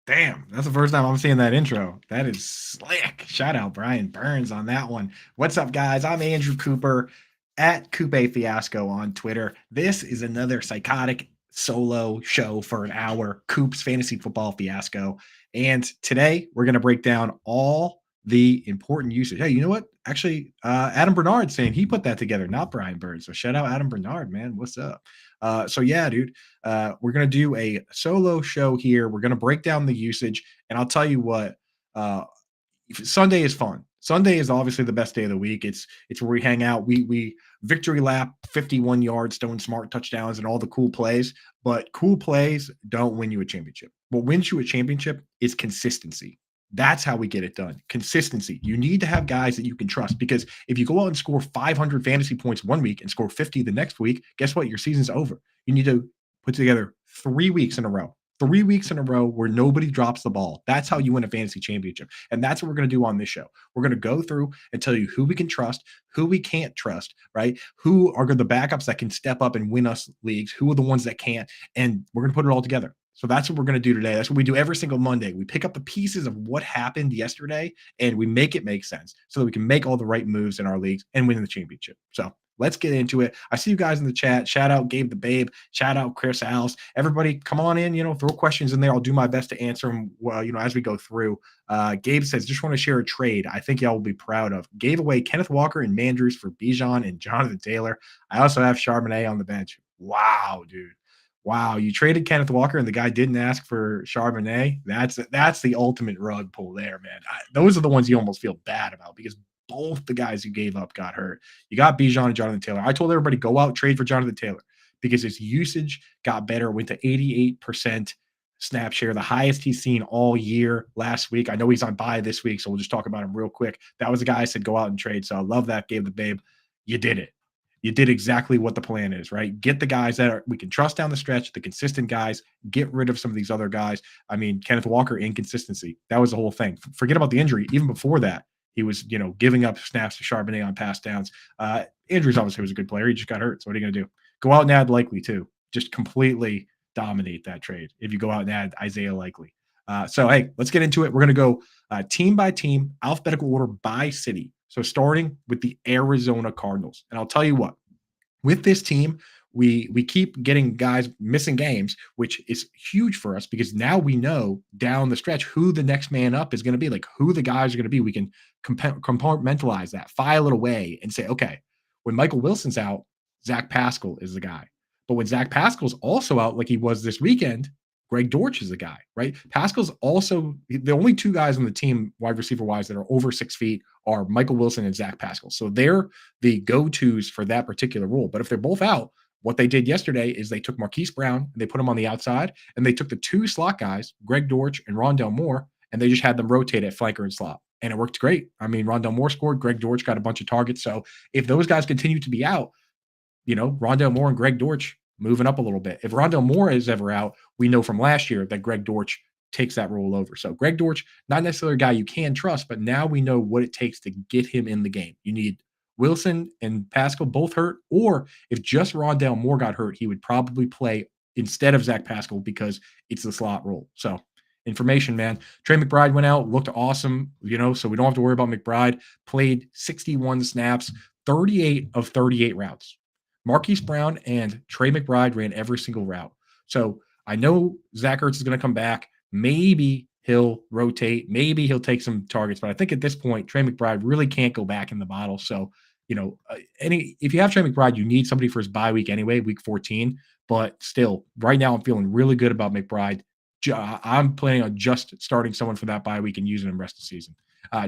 Damn, that's the first time I'm seeing that intro. That is slick. Shout out Brian Burns on that one. What's up, guys? I'm Andrew Cooper at Coop Fiasco on Twitter. This is another psychotic solo show for an hour, Coop's Fantasy Football Fiasco. And today we're going to break down all the important usage. Hey, you know what? Actually, Adam Bernard saying he put that together, not Brian Burns. So shout out Adam Bernard, man. What's up? So yeah, dude, we're going to do a solo show here. We're going to break down the usage. And I'll tell you what, uh, Sunday is fun. Sunday is obviously the best day of the week. It's where we hang out. We victory lap, 51 yard Stone Smart touchdowns and all the cool plays. But cool plays don't win you a championship. What wins you a championship is consistency. That's how we get it done. Consistency. You need to have guys that you can trust, because if you go out and score 500 fantasy points one week and score 50 the next week, guess what? Your season's over. You need to put together 3 weeks in a row. 3 weeks in a row where nobody drops the ball. That's how you win a fantasy championship. And that's what we're going to do on this show. We're going to go through and tell you who we can trust, who we can't trust, right? Who are the backups that can step up and win us leagues? Who are the ones that can't? And we're going to put it all together. So that's what we're going to do today. That's what we do every single Monday. We pick up the pieces of what happened yesterday and we make it make sense so that we can make all the right moves in our leagues and win the championship. So let's get into it. I see you guys in the chat. Shout out Gabe the Babe. Shout out Chris Alves. Everybody, come on in. Throw questions in there. I'll do my best to answer them. Well, as we go through. Gabe says, just want to share a trade I think y'all will be proud of. Gave away Kenneth Walker and Mandrews for Bijan and Jonathan Taylor. I also have Charbonnet on the bench. Wow, dude. Wow, you traded Kenneth Walker and the guy didn't ask for Charbonnet. That's the ultimate rug pull there, man. Those are the ones you almost feel bad about, because both the guys you gave up got hurt. You got Bijan and Jonathan Taylor. I told everybody, go out, trade for Jonathan Taylor, because his usage got better, went to 88% snap share, the highest he's seen all year last week. I know he's on bye this week, so we'll just talk about him real quick. That was the guy I said go out and trade. So I love that, Gabe the Babe. You did it. You did exactly what the plan is, right? Get the guys that we can trust down the stretch, the consistent guys, get rid of some of these other guys. I mean, Kenneth Walker, inconsistency. That was the whole thing. Forget about the injury. Even before that, he was, giving up snaps to Charbonnet on pass downs. Andrews obviously was a good player. He just got hurt. So what are you going to do? Go out and add Likely too. Just completely dominate that trade if you go out and add Isaiah Likely. So, hey, let's get into it. We're going to go team by team, alphabetical order by city. So starting with the Arizona Cardinals. And I'll tell you what, with this team, we keep getting guys missing games, which is huge for us, because now we know down the stretch who the next man up is going to be, like who the guys are going to be. We can compartmentalize that, file it away, and say, okay, when Michael Wilson's out, Zach Pascal is the guy. But when Zach Pascal's also out, like he was this weekend, Greg Dortch is the guy, right? Pascal's also the only two guys on the team, wide receiver wise, that are over 6 feet are Michael Wilson and Zach Pascal. So they're the go-tos for that particular role. But if they're both out, what they did yesterday is they took Marquise Brown and they put him on the outside, and they took the two slot guys, Greg Dortch and Rondale Moore, and they just had them rotate at flanker and slot. And it worked great. I mean, Rondale Moore scored, Greg Dortch got a bunch of targets. So if those guys continue to be out, Rondale Moore and Greg Dortch moving up a little bit. If Rondale Moore is ever out, we know from last year that Greg Dortch takes that role over. So Greg Dortch, not necessarily a guy you can trust, but now we know what it takes to get him in the game. You need Wilson and Pascal both hurt, or if just Rondale Moore got hurt, he would probably play instead of Zach Pascal because it's the slot role. So information, man. Trey McBride went out, looked awesome, so we don't have to worry about McBride. Played 61 snaps, 38 of 38 routes. Marquise Brown and Trey McBride ran every single route. So I know Zach Ertz is going to come back. Maybe he'll rotate. Maybe he'll take some targets. But I think at this point, Trey McBride really can't go back in the bottle. So, if you have Trey McBride, you need somebody for his bye week anyway, week 14. But still, right now, I'm feeling really good about McBride. I'm planning on just starting someone for that bye week and using him rest of the season.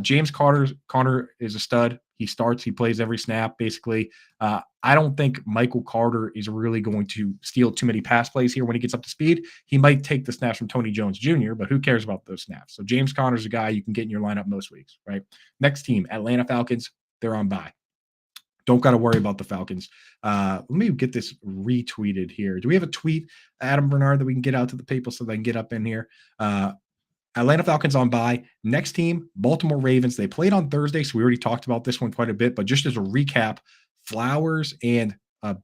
James Conner is a stud. He starts, he plays every snap, basically. I don't think Michael Carter is really going to steal too many pass plays here when he gets up to speed. He might take the snaps from Tony Jones Jr., but who cares about those snaps? So James Conner's a guy you can get in your lineup most weeks, right? Next team, Atlanta Falcons. They're on bye. Don't got to worry about the Falcons. Let me get this retweeted here. Do we have a tweet, Adam Bernard, that we can get out to the people so they can get up in here? Atlanta Falcons on bye. Next team, Baltimore Ravens. They played on Thursday, so we already talked about this one quite a bit. But just as a recap, Flowers and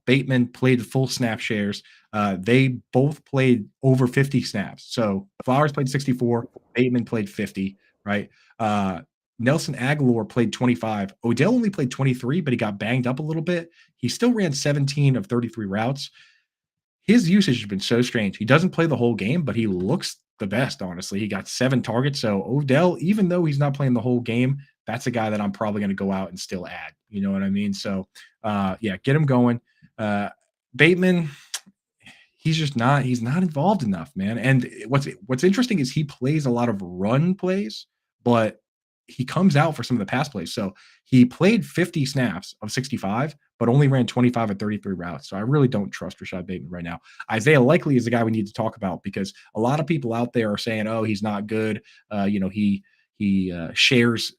Bateman played full snap shares. They both played over 50 snaps. So Flowers played 64, Bateman played 50, right? Uh, Nelson Aguilar played 25. Odell only played 23, but he got banged up a little bit. He still ran 17 of 33 routes. His usage has been so strange. He doesn't play the whole game, but he looks the best, honestly. He got 7 targets. So Odell, even though he's not playing the whole game, that's a guy that I'm probably going to go out and still add. You know what I mean? So, yeah, get him going. Bateman, he's not involved enough, man. And what's interesting is he plays a lot of run plays, but he comes out for some of the pass plays. So he played 50 snaps of 65, but only ran 25 of 33 routes. So I really don't trust Rashad Bateman right now. Isaiah Likely is the guy we need to talk about because a lot of people out there are saying, "Oh, he's not good." He shares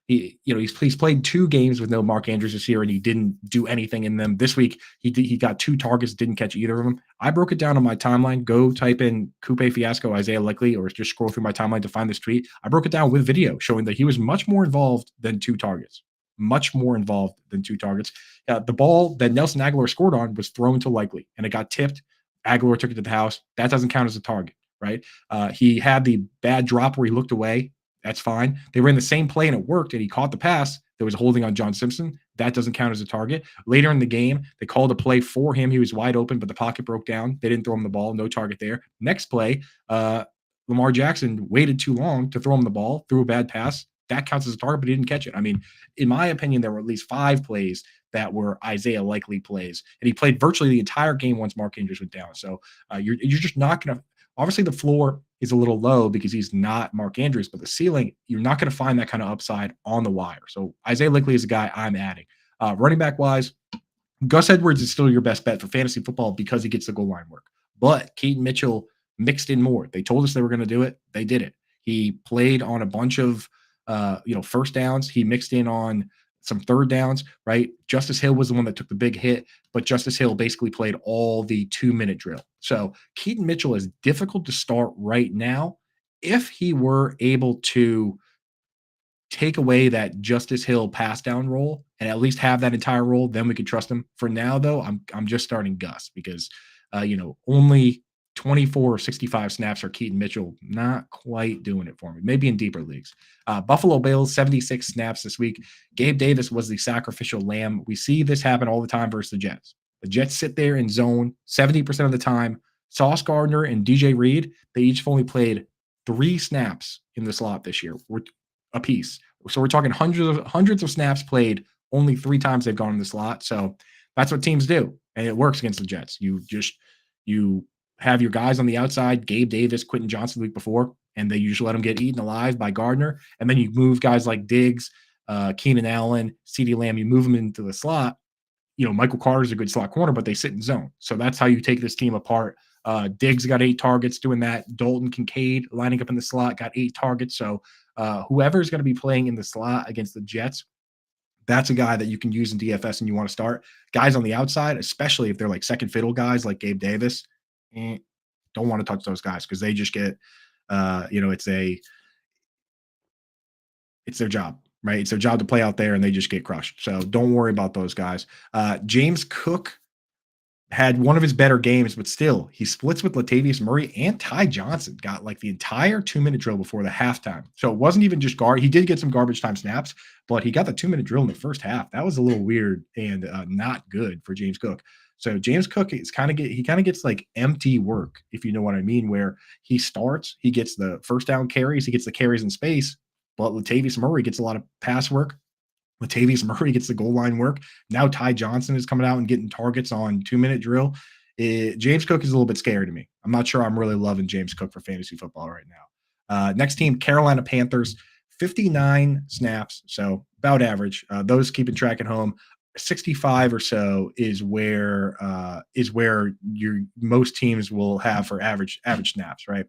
he's played 2 games with no Mark Andrews this year, and he didn't do anything in them. This week, he got 2 targets, didn't catch either of them. I broke it down on my timeline. Go type in Coop Fiasco, Isaiah Likely, or just scroll through my timeline to find this tweet. I broke it down with video showing that he was much more involved than 2 targets. Much more involved than 2 targets. The ball that Nelson Aguilar scored on was thrown to Likely, and it got tipped. Aguilar took it to the house. That doesn't count as a target, right? He had the bad drop where he looked away. That's fine. They ran the same play and it worked, and he caught the pass. There was a holding on John Simpson. That doesn't count as a target. Later in the game, they called a play for him. He was wide open, but the pocket broke down. They didn't throw him the ball. No target there. Next play, Lamar Jackson waited too long to throw him the ball, threw a bad pass. That counts as a target, but he didn't catch it. I mean, in my opinion, there were at least 5 plays that were Isaiah Likely plays, and he played virtually the entire game once Mark Andrews went down. So you're just not going to. Obviously, the floor is a little low because he's not Mark Andrews, but the ceiling, you're not going to find that kind of upside on the wire. So Isaiah Likely is a guy I'm adding. Running back wise, Gus Edwards is still your best bet for fantasy football because he gets the goal line work. But Keaton Mitchell mixed in more. They told us they were going to do it. They did it. He played on a bunch of first downs. He mixed in on some third downs, right? Justice Hill was the one that took the big hit, but Justice Hill basically played all the 2-minute drill. So Keaton Mitchell is difficult to start right now. If he were able to take away that Justice Hill pass down role and at least have that entire role, then we could trust him. For now, though, I'm just starting Gus because only 24 or 65 snaps for Keaton Mitchell, not quite doing it for me. Maybe in deeper leagues. Buffalo Bills, 76 snaps this week. Gabe Davis was the sacrificial lamb. We see this happen all the time versus the Jets. The Jets sit there in zone 70% of the time. Sauce Gardner and DJ Reed, they each only played 3 snaps in the slot this year, a piece. So we're talking hundreds of snaps played. Only 3 times they've gone in the slot. So that's what teams do, and it works against the Jets. You have your guys on the outside, Gabe Davis, Quentin Johnson the week before, and you just let them get eaten alive by Gardner. And then you move guys like Diggs, Keenan Allen, CeeDee Lamb, you move them into the slot. Michael Carter's a good slot corner, but they sit in zone. So that's how you take this team apart. Diggs got 8 targets doing that. Dalton Kincaid lining up in the slot got 8 targets. So whoever's going to be playing in the slot against the Jets, that's a guy that you can use in DFS and you want to start. Guys on the outside, especially if they're like second fiddle guys like Gabe Davis, don't want to touch those guys because they just get, it's their job, right? It's their job to play out there and they just get crushed. So don't worry about those guys. James Cook had one of his better games, but still he splits with Latavius Murray, and Ty Johnson got like the entire 2-minute drill before the halftime. So it wasn't even just he did get some garbage time snaps, but he got the 2-minute drill in the first half. That was a little weird and not good for James Cook. So James Cook is kind of gets like empty work, if you know what I mean, where he starts, he gets the first down carries, he gets the carries in space, but Latavius Murray gets a lot of pass work. Latavius Murray gets the goal line work. Now Ty Johnson is coming out and getting targets on 2-minute drill. James Cook is a little bit scary to me. I'm not sure I'm really loving James Cook for fantasy football right now. Next team, Carolina Panthers, 59 snaps, so about average. Those keeping track at home, 65 or so is where your most teams will have for average snaps, right?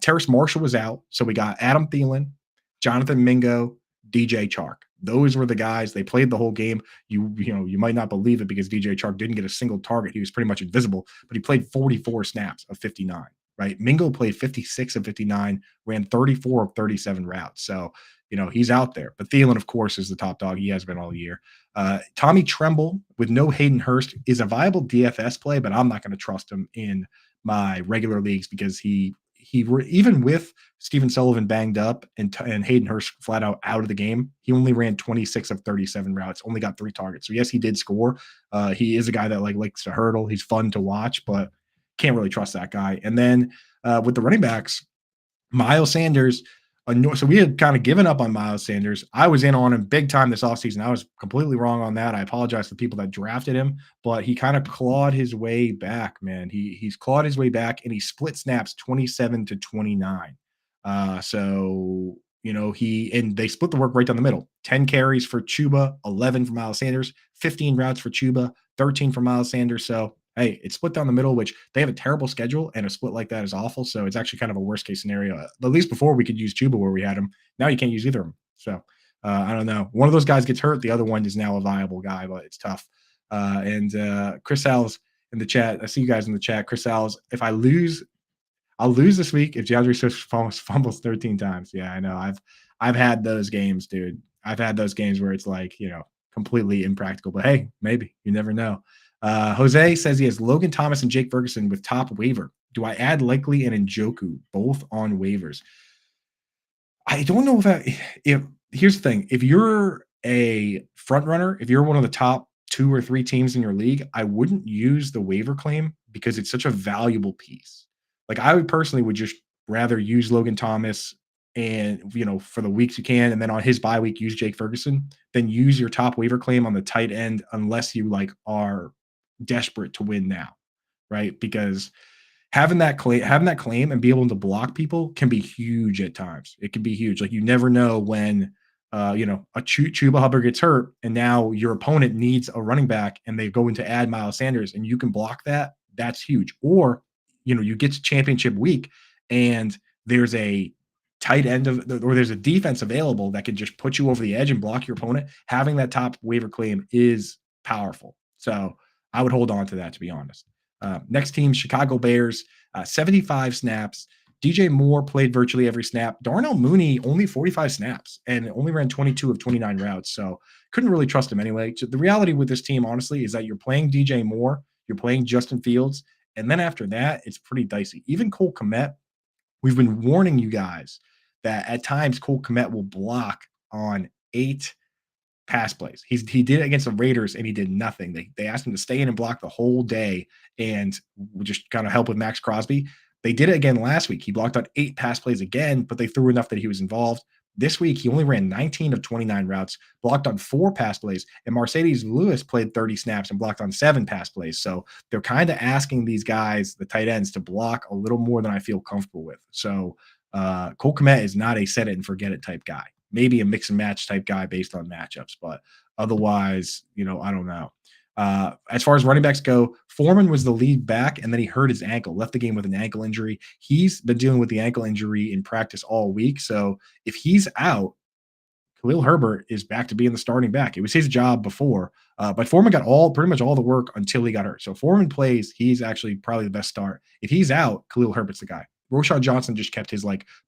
Terrace Marshall was out, so we got Adam Thielen, Jonathan Mingo, DJ Chark. Those were the guys. They played the whole game. You might not believe it because DJ Chark didn't get a single target. He was pretty much invisible, but he played 44 snaps of 59. right? Mingo played 56 of 59, ran 34 of 37 routes. So, he's out there. But Thielen, of course, is the top dog. He has been all year. Tommy Tremble with no Hayden Hurst is a viable DFS play, but I'm not going to trust him in my regular leagues because even with Steven Sullivan banged up and Hayden Hurst flat out of the game, he only ran 26 of 37 routes, only got 3 targets. So yes, he did score. He is a guy that likes to hurdle. He's fun to watch, but can't really trust that guy. And then with the running backs, Miles Sanders. So we had kind of given up on Miles Sanders. I was in on him big time this offseason. I was completely wrong on that. I apologize to people that drafted him, but he kind of clawed his way back, man. He's clawed his way back, and he split snaps 27 to 29. So they split the work right down the middle. 10 carries for Chuba, 11 for Miles Sanders, 15 routes for Chuba, 13 for Miles Sanders. So hey, it's split down the middle, which they have a terrible schedule, and a split like that is awful. So it's actually kind of a worst case scenario. At least before we could use Chuba where we had him. Now you can't use either of them. So I don't know. One of those guys gets hurt. The other one is now a viable guy, but it's tough. And Chris Al's in the chat. I see you guys in the chat. Chris Al's, if I lose, I'll lose this week if DeAndre Swift fumbles 13 times. Yeah, I know. I've had those games, dude. I've had those games where it's like, completely impractical. But hey, maybe. You never know. Jose says he has Logan Thomas and Jake Ferguson with top waiver. Do I add Likely and Njoku both on waivers? I don't know if here's the thing. If you're a front runner, if you're one of the top 2 or 3 teams in your league, I wouldn't use the waiver claim because it's such a valuable piece. Like I would just rather use Logan Thomas and for the weeks you can, and then on his bye week use Jake Ferguson, then use your top waiver claim on the tight end unless you are desperate to win now, right? Because having that claim and be able to block people can be huge at times. It can be huge. Like you never know when a Chuba Hubbard gets hurt and now your opponent needs a running back and they go in to add Miles Sanders and you can block that. That's huge. Or you get to championship week and there's a tight end or there's a defense available that can just put you over the edge and block your opponent. Having that top waiver claim is powerful. So I would hold on to that, to be honest. Next team, Chicago Bears, 75 snaps. DJ Moore played virtually every snap. Darnell Mooney, only 45 snaps and only ran 22 of 29 routes. So couldn't really trust him anyway. So the reality with this team, honestly, is that you're playing DJ Moore, you're playing Justin Fields, and then after that, it's pretty dicey. Even Cole Kmet, we've been warning you guys that at times Cole Kmet will block on 8 pass plays. He did it against the Raiders and he did nothing. They asked him to stay in and block the whole day and just kind of help with Max Crosby. They did it again last week. He blocked on 8 pass plays again, but they threw enough that he was involved. This week, he only ran 19 of 29 routes, blocked on 4 pass plays, and Mercedes Lewis played 30 snaps and blocked on 7 pass plays. So they're kind of asking these guys, the tight ends, to block a little more than I feel comfortable with. So Cole Kmet is not a set it and forget it type guy. Maybe a mix and match type guy based on matchups, but otherwise, I don't know. As far as running backs go, Foreman was the lead back, and then he hurt his ankle, left the game with an ankle injury. He's been dealing with the ankle injury in practice all week. So if he's out, Khalil Herbert is back to being the starting back. It was his job before, but Foreman got pretty much all the work until he got hurt. So Foreman plays, he's actually probably the best start. If he's out, Khalil Herbert's the guy. Roshan Johnson just kept his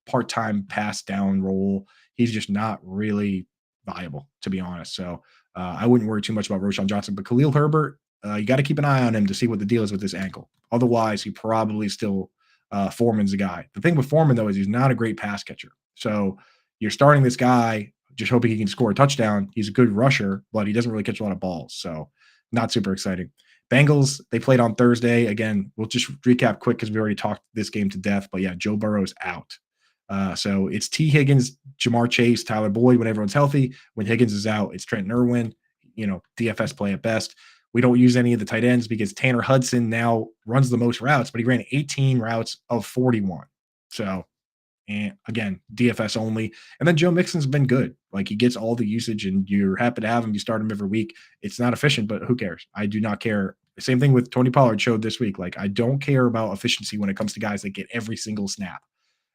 part-time pass down role. He's just not really viable, to be honest. So I wouldn't worry too much about Roshan Johnson. But Khalil Herbert, you got to keep an eye on him to see what the deal is with this ankle. Otherwise, he probably still Foreman's the guy. The thing with Foreman, though, is he's not a great pass catcher. So you're starting this guy just hoping he can score a touchdown. He's a good rusher, but he doesn't really catch a lot of balls. So not super exciting. Bengals, they played on Thursday. Again, we'll just recap quick because we already talked this game to death. But yeah, Joe Burrow's out. So it's T. Higgins, Jamar Chase, Tyler Boyd when everyone's healthy. When Higgins is out, it's Trenton Irwin, DFS play at best. We don't use any of the tight ends because Tanner Hudson now runs the most routes, but he ran 18 routes of 41. So, and again, DFS only. And then Joe Mixon's been good. He gets all the usage and you're happy to have him. You start him every week. It's not efficient, but who cares? I do not care. The same thing with Tony Pollard showed this week. I don't care about efficiency when it comes to guys that get every single snap.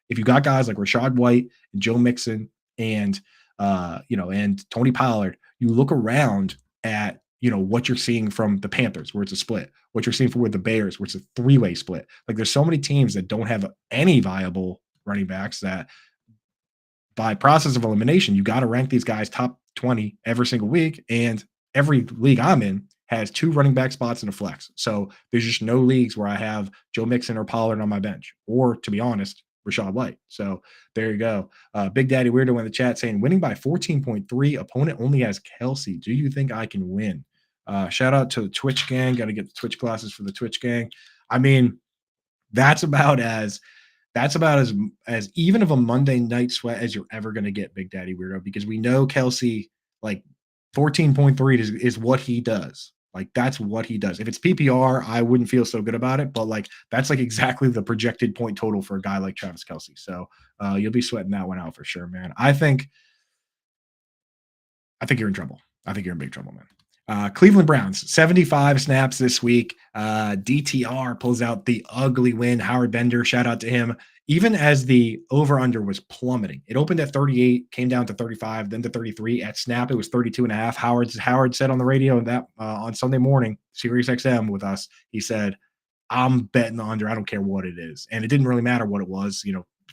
If you got guys like Rashad White and Joe Mixon and Tony Pollard, you look around at what you're seeing from the Panthers, where it's a split, what you're seeing with the Bears, where it's a three-way split. Like there's so many teams that don't have any viable running backs that by process of elimination, you got to rank these guys top 20 every single week. And every league I'm in has 2 running back spots and a flex. So there's just no leagues where I have Joe Mixon or Pollard on my bench, or to be honest, Rashad White. So there you go. Big Daddy Weirdo in the chat saying winning by 14.3. Opponent only has Kelsey. Do you think I can win? Shout out to the Twitch gang. Got to get the Twitch glasses for the Twitch gang. I mean, that's about as even of a Monday night sweat as you're ever going to get, Big Daddy Weirdo, because we know Kelsey, like 14.3 is what he does. Like that's what he does. If it's PPR, I wouldn't feel so good about it, but like that's like exactly the projected point total for a guy like Travis Kelsey. So you'll be sweating that one out for sure, man. I think you're in trouble. I think you're in big trouble, man. Cleveland Browns, 75 snaps this week. DTR pulls out the ugly win. Howard Bender, shout out to him. Even as the over-under was plummeting, it opened at 38, came down to 35, then to 33. At snap, it was 32 and a half. Howard said on the radio that on Sunday morning, Sirius XM with us, he said, I'm betting the under. I don't care what it is. And it didn't really matter what it was,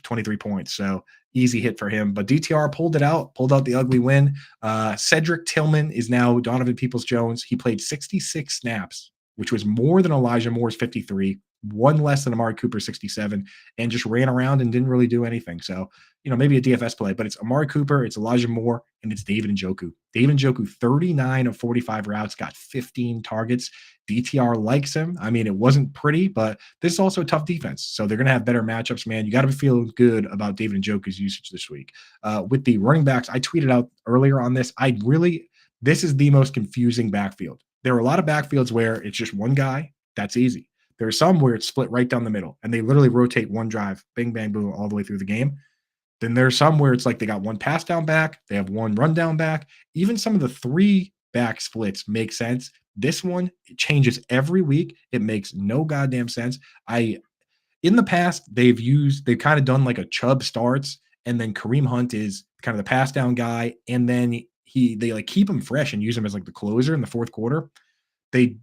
23 points. So easy hit for him. But DTR pulled out the ugly win. Cedric Tillman is now Donovan Peoples-Jones. He played 66 snaps, which was more than Elijah Moore's 53, one less than Amari Cooper's 67, and just ran around and didn't really do anything. So, maybe a DFS play, but it's Amari Cooper, it's Elijah Moore, and it's David Njoku. David Njoku, 39 of 45 routes, got 15 targets. DTR likes him. I mean, it wasn't pretty, but this is also a tough defense. So they're going to have better matchups, man. You got to be feeling good about David Njoku's usage this week. With the running backs, I tweeted out earlier on this. This is the most confusing backfield. There are a lot of backfields where it's just one guy. That's easy. There are some where it's split right down the middle, and they literally rotate one drive, bing, bang, boom, all the way through the game. Then there's some where it's like they got one pass down back, they have one run down back. Even some of the 3 back splits make sense. This one, it changes every week. It makes no goddamn sense. In the past, they've kind of done like a Chubb starts, and then Kareem Hunt is kind of the pass down guy, and then they like keep him fresh and use him as like the closer in the fourth quarter. They've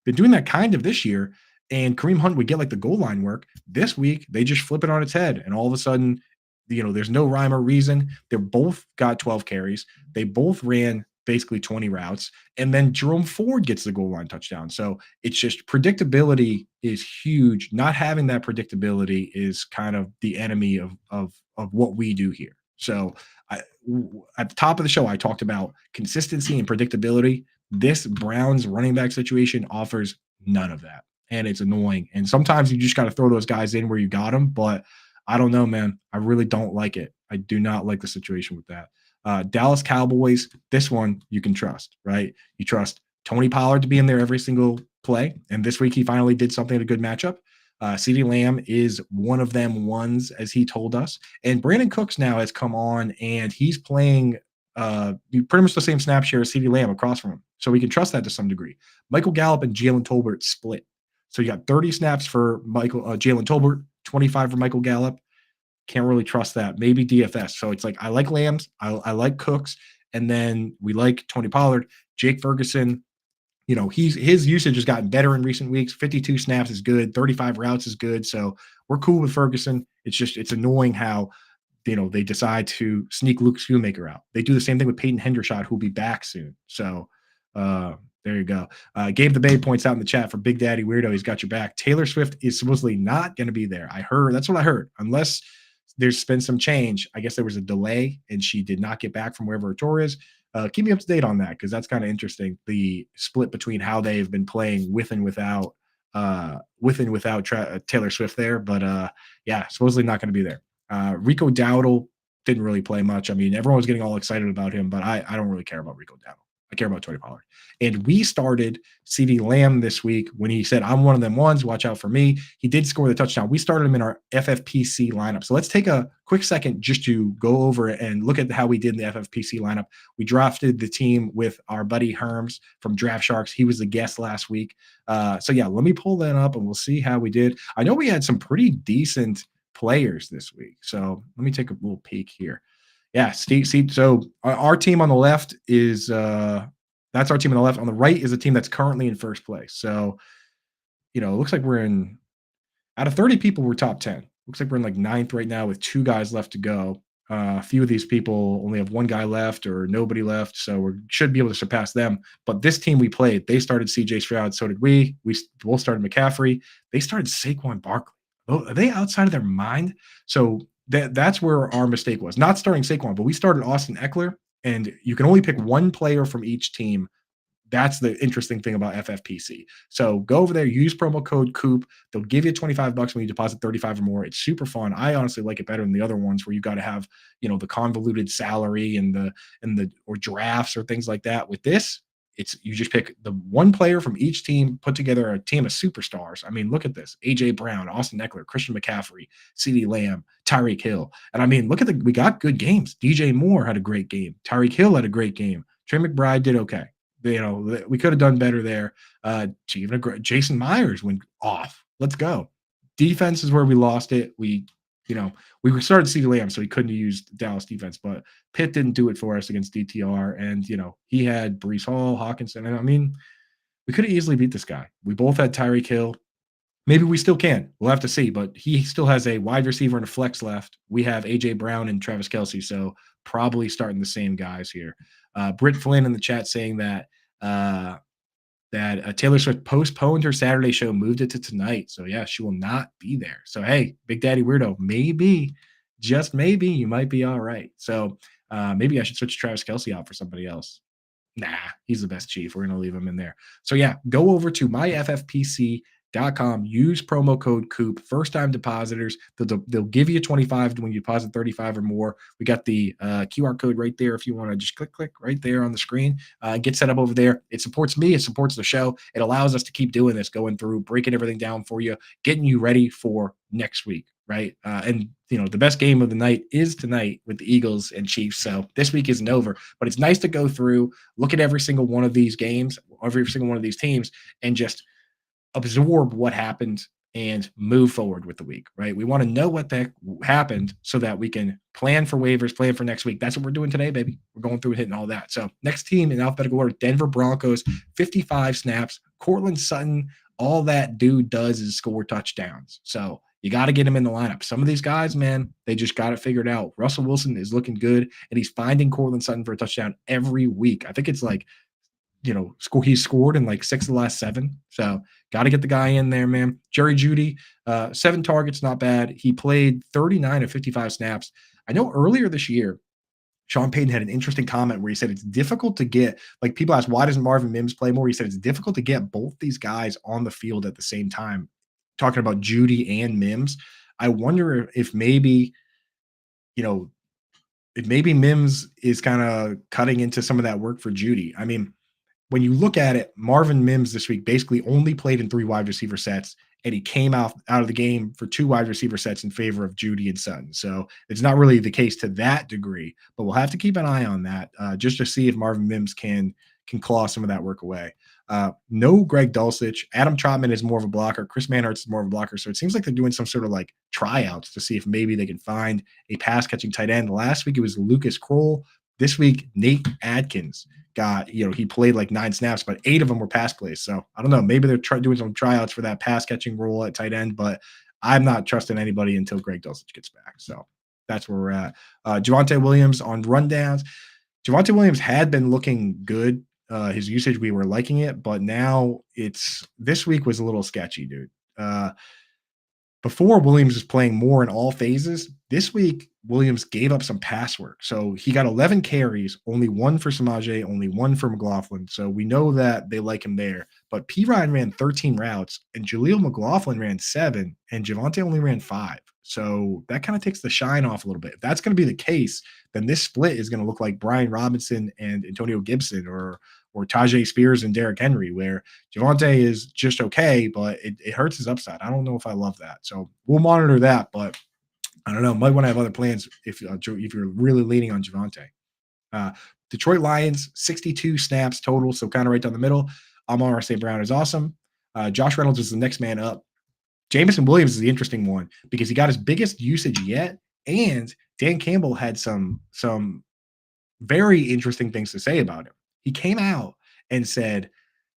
been doing that kind of this year, and Kareem Hunt would get like the goal line work. This week, they just flip it on its head, and all of a sudden, there's no rhyme or reason. They both got 12 carries. They both ran basically 20 routes, and then Jerome Ford gets the goal line touchdown. So it's just predictability is huge. Not having that predictability is kind of the enemy of what we do here. So at the top of the show, I talked about consistency and predictability. This Browns running back situation offers none of that, and it's annoying. And sometimes you just got to throw those guys in where you got them, but I don't know, man. I really don't like it. I do not like the situation with that. Dallas Cowboys, this one you can trust, right? You trust Tony Pollard to be in there every single play. And this week he finally did something in a good matchup. CeeDee Lamb is one of them ones, as he told us. And Brandon Cooks now has come on, and he's playing pretty much the same snap share as CeeDee Lamb across from him. So we can trust that to some degree. Michael Gallup and Jalen Tolbert split. So you got 30 snaps for Jalen Tolbert, 25 for Michael Gallup. Can't really trust that. Maybe DFS. So it's like I like Lambs, I like Cooks, and then we like Tony Pollard. Jake Ferguson, his usage has gotten better in recent weeks. 52 snaps is good, 35 routes is good. So we're cool with Ferguson. It's annoying how they decide to sneak Luke Schoonmaker out. They do the same thing with Peyton Hendershot, who'll be back soon. So there you go. Gabe the Babe points out in the chat for Big Daddy Weirdo. He's got your back. Taylor Swift is supposedly not going to be there. That's what I heard. Unless there's been some change. I guess there was a delay and she did not get back from wherever her tour is. Keep me up to date on that, because that's kind of interesting. The split between how they've been playing with and without Taylor Swift there. But yeah, supposedly not going to be there. Rico Dowdle didn't really play much. I mean, everyone was getting all excited about him, but I don't really care about Rico Dowdle. I care about Tony Pollard. And we started CeeDee Lamb this week when he said, I'm one of them ones, watch out for me. He did score the touchdown. We started him in our FFPC lineup. So let's take a quick second just to go over and look at how we did in the FFPC lineup. We drafted the team with our buddy Herms from Draft Sharks. He was the guest last week. So yeah, let me pull that up and we'll see how we did. I know we had some pretty decent players this week. So let me take a little peek here. Yeah, Steve. So our team on the left is That's our team on the left. On the right is a team that's currently in first place. So, it looks like we're in out of 30 people, we're top 10. Looks like we're in like ninth right now with 2 guys left to go. A few of these people only have 1 guy left or nobody left, so we should be able to surpass them. But this team we played, they started CJ Stroud, so did we. We both started McCaffrey. They started Saquon Barkley. Oh, are they outside of their mind? So that's where our mistake was. Not starting Saquon, but we started Austin Eckler, and you can only pick one player from each team. That's the interesting thing about FFPC. So go over there, use promo code Coop. They'll give you $25 when you deposit 35 or more. It's super fun. I honestly like it better than the other ones where you got to have, the convoluted salary and the or drafts or things like that. With this, it's you just pick the one player from each team, put together a team of superstars. I mean, look at this. AJ Brown, Austin Eckler, Christian McCaffrey, CeeDee Lamb, Tyreek Hill. And I mean, look at we got good games. DJ Moore had a great game. Tyreek Hill had a great game. Trey McBride did okay. We could have done better there. Jason Myers went off. Let's go. Defense is where we lost it. We started CeeDee Lamb, so he couldn't use Dallas defense, but Pitt didn't do it for us against DTR. And, he had Breece Hall, Hawkinson. And I mean, we could have easily beat this guy. We both had Tyreek Hill. Maybe we still can. We'll have to see, but he still has a wide receiver and a flex left. We have AJ Brown and Travis Kelce, so probably starting the same guys here. Britt Flynn in the chat saying that Taylor Swift postponed her Saturday show, moved it to tonight. So yeah, she will not be there. So hey, Big Daddy Weirdo, maybe, just maybe, you might be all right. So maybe I should switch Travis Kelce out for somebody else. Nah, he's the best chief. We're going to leave him in there. So yeah, go over to myffpc.com, use promo code Coop. First time depositors, they'll give you 25 when you deposit 35 or more. We got the QR code right there if you want to just click right there on the screen. Get set up over there. It supports me. It supports the show. It allows us to keep doing this, going through, breaking everything down for you, getting you ready for next week, right? And the best game of the night is tonight with the Eagles and Chiefs. So this week isn't over, but it's nice to go through, look at every single one of these games, every single one of these teams, and just absorb what happened and move forward with the week, right? We want to know what the heck happened so that we can plan for waivers, plan for next week. That's what we're doing today, baby. We're going through and hitting all that. So next team in alphabetical order, Denver Broncos, 55 snaps. Courtland Sutton, all that dude does is score touchdowns. So you got to get him in the lineup. Some of these guys, man, they just got it figured out. Russell Wilson is looking good, and he's finding Courtland Sutton for a touchdown every week. I think it's like, he's scored in like 6 of the last 7. So got to get the guy in there, man. Jerry Jeudy, 7 targets, not bad. He played 39 of 55 snaps. I know earlier this year, Sean Payton had an interesting comment where he said it's difficult to get, like people ask, why doesn't Marvin Mims play more? He said it's difficult to get both these guys on the field at the same time. Talking about Jeudy and Mims. I wonder if maybe, Mims is kind of cutting into some of that work for Jeudy. I mean, when you look at it, Marvin Mims this week basically only played in 3 wide receiver sets, and he came out of the game for 2 wide receiver sets in favor of Jeudy and Sutton. So it's not really the case to that degree, but we'll have to keep an eye on that just to see if Marvin Mims can claw some of that work away. No Greg Dulcich. Adam Trotman is more of a blocker. Chris Manhurts is more of a blocker. So it seems like they're doing some sort of like tryouts to see if maybe they can find a pass catching tight end. Last week it was Lucas Kroll. This week, Nate Adkins got, he played like 9 snaps, but 8 of them were pass plays. So I don't know. Maybe they're doing some tryouts for that pass catching role at tight end, but I'm not trusting anybody until Greg Dulcich gets back. So that's where we're at. Javonte Williams on rundowns. Javonte Williams had been looking good. His usage, we were liking it, but now this week was a little sketchy, dude. Before, Williams was playing more in all phases. This week, Williams gave up some pass work. So he got 11 carries, only 1 for Samaje, only 1 for McLaughlin. So we know that they like him there. But P. Ryan ran 13 routes, and Jaleel McLaughlin ran 7, and Javonte only ran 5. So that kind of takes the shine off a little bit. If that's going to be the case, then this split is going to look like Brian Robinson and Antonio Gibson or Tajay Spears and Derrick Henry, where Javonte is just okay, but it hurts his upside. I don't know if I love that. So we'll monitor that, but I don't know. Might want to have other plans if you're really leaning on Javonte. Detroit Lions, 62 snaps total, so kind of right down the middle. Amon-Ra St. Brown is awesome. Josh Reynolds is the next man up. Jamison Williams is the interesting one because he got his biggest usage yet, and Dan Campbell had some very interesting things to say about him. He came out and said,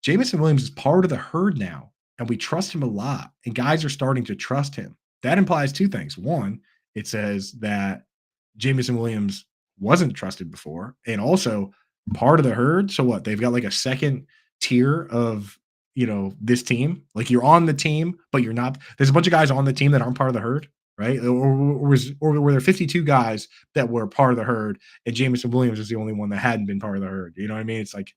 Jameson Williams is part of the herd now, and we trust him a lot, and guys are starting to trust him. That implies two things. One, it says that Jameson Williams wasn't trusted before, and also part of the herd. So what? They've got like a second tier of this team. Like you're on the team, but you're not. There's a bunch of guys on the team that aren't part of the herd, right? Or were there 52 guys that were part of the herd, and Jameson Williams was the only one that hadn't been part of the herd? You know what I mean? It's like